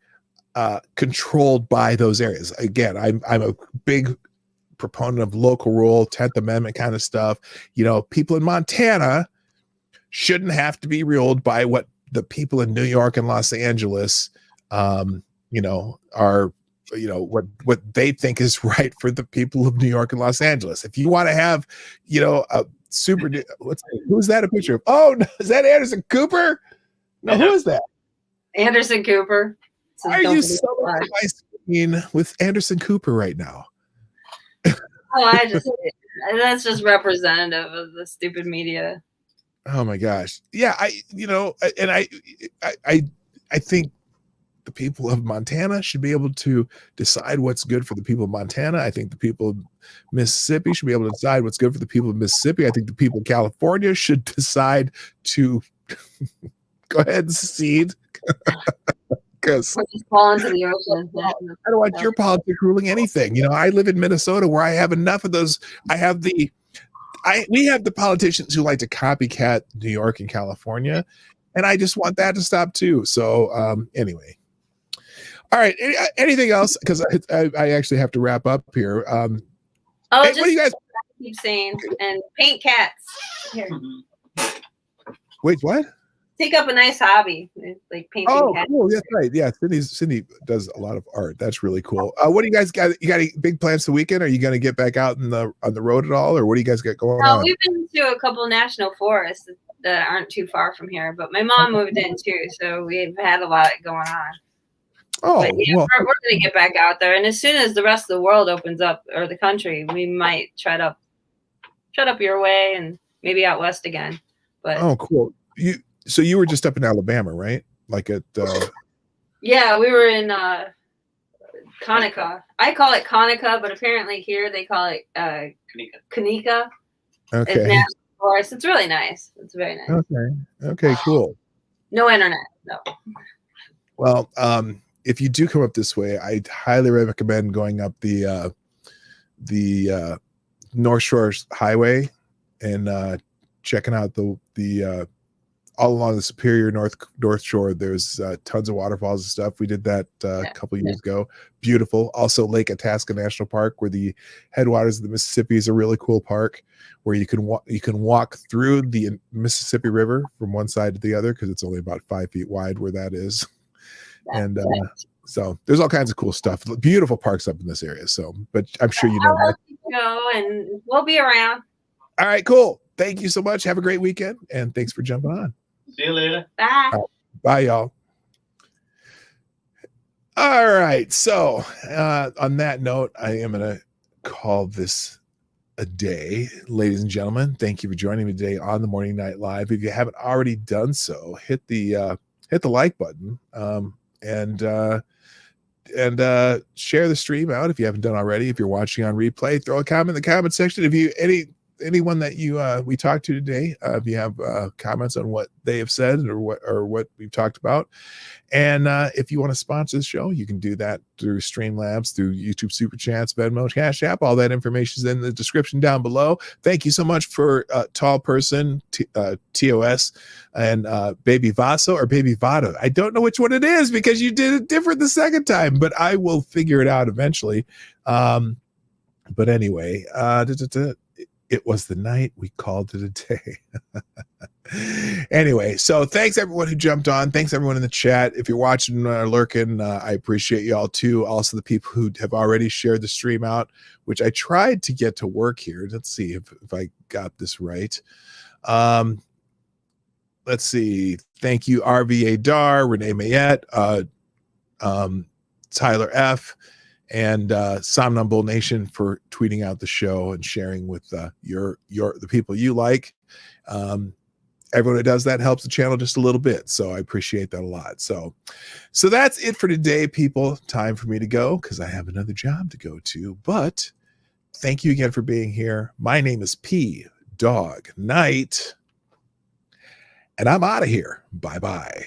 controlled by those areas. Again, I'm a big proponent of local rule, 10th Amendment kind of stuff. People in Montana shouldn't have to be ruled by what the people in New York and Los Angeles, are, what they think is right for the people of New York and Los Angeles. If you want to have, a super, who's that a picture of? Oh, no, is that Anderson Cooper? No, who is that? Anderson Cooper. Why are you so on my screen with Anderson Cooper right now? That's just representative of the stupid media. Oh my gosh. Yeah, I think the people of Montana should be able to decide what's good for the people of Montana. I think the people of Mississippi should be able to decide what's good for the people of Mississippi. I think the people of California should decide to Go ahead and secede. Because Or just fall into the ocean. I don't want your politics ruling anything. I live in Minnesota where I have enough of those. We have the politicians who like to copycat New York and California, and I just want that to stop too. So anyway. All right. Anything else? Because I actually have to wrap up here. Hey, what do you guys keep saying? And paint cats. Here. Wait, what? Take up a nice hobby, like painting cats. Cool. That's right. Yeah, Cindy does a lot of art. That's really cool. What do you guys got? You got any big plans the weekend? Are you going to get back out on the road at all, or what do you guys got going on? We've been to a couple national forests that aren't too far from here, but my mom moved in too, so we've had a lot going on. Oh, but yeah, we're going to get back out there, and as soon as the rest of the world opens up, or the country, we might try to shut up your way and maybe out west again. But cool. So you were just up in Alabama, right? Like at yeah, we were in Conica. I call it Conica, but apparently here they call it Kanika. Okay. It's national forest. It's really nice. It's very nice. Okay, cool. No internet, no. Well, if you do come up this way, I highly recommend going up the North Shore Highway and checking out the all along the Superior North Shore. There's tons of waterfalls and stuff. We did that a couple years ago. Beautiful. Also, Lake Itasca National Park, where the headwaters of the Mississippi is a really cool park, where you can walk through the Mississippi River from one side to the other, because it's only about 5 feet wide where that is. And so there's all kinds of cool stuff. Beautiful parks up in this area. So, but I'm sure you know that. Go, and we'll be around. All right, cool. Thank you so much. Have a great weekend, and thanks for jumping on. See you later. Bye. Bye, y'all. All right. So on that note, I am going to call this a day. Ladies and gentlemen, thank you for joining me today on the Morning Night Live. If you haven't already done so, hit the like button and share the stream out if you haven't done already. If you're watching on replay, throw a comment in the comment section. If you anyone that you we talked to today, if you have comments on what they have said or what we've talked about, and if you want to sponsor the show, you can do that through Streamlabs, through YouTube Super Chats, Venmo, Cashapp. All that information is in the description down below. Thank you so much for Tall Person, TOS, and Baby Vaso or Baby Vado. I don't know which one it is because you did it different the second time, but I will figure it out eventually. But anyway, it was the night we called it a day. Anyway, so thanks everyone who jumped on. Thanks everyone in the chat. If you're watching or lurking, I appreciate you all too. Also the people who have already shared the stream out, which I tried to get to work here. Let's see if I got this right. Let's see. Thank you, RVA Dar, Renee Mayette, Tyler F., and Somnambule Nation for tweeting out the show and sharing with the people you like. Everyone that does that helps the channel just a little bit, so I appreciate that a lot. So that's it for today, people. Time for me to go because I have another job to go to. But thank you again for being here. My name is Dawg Knight, and I'm out of here. Bye-bye.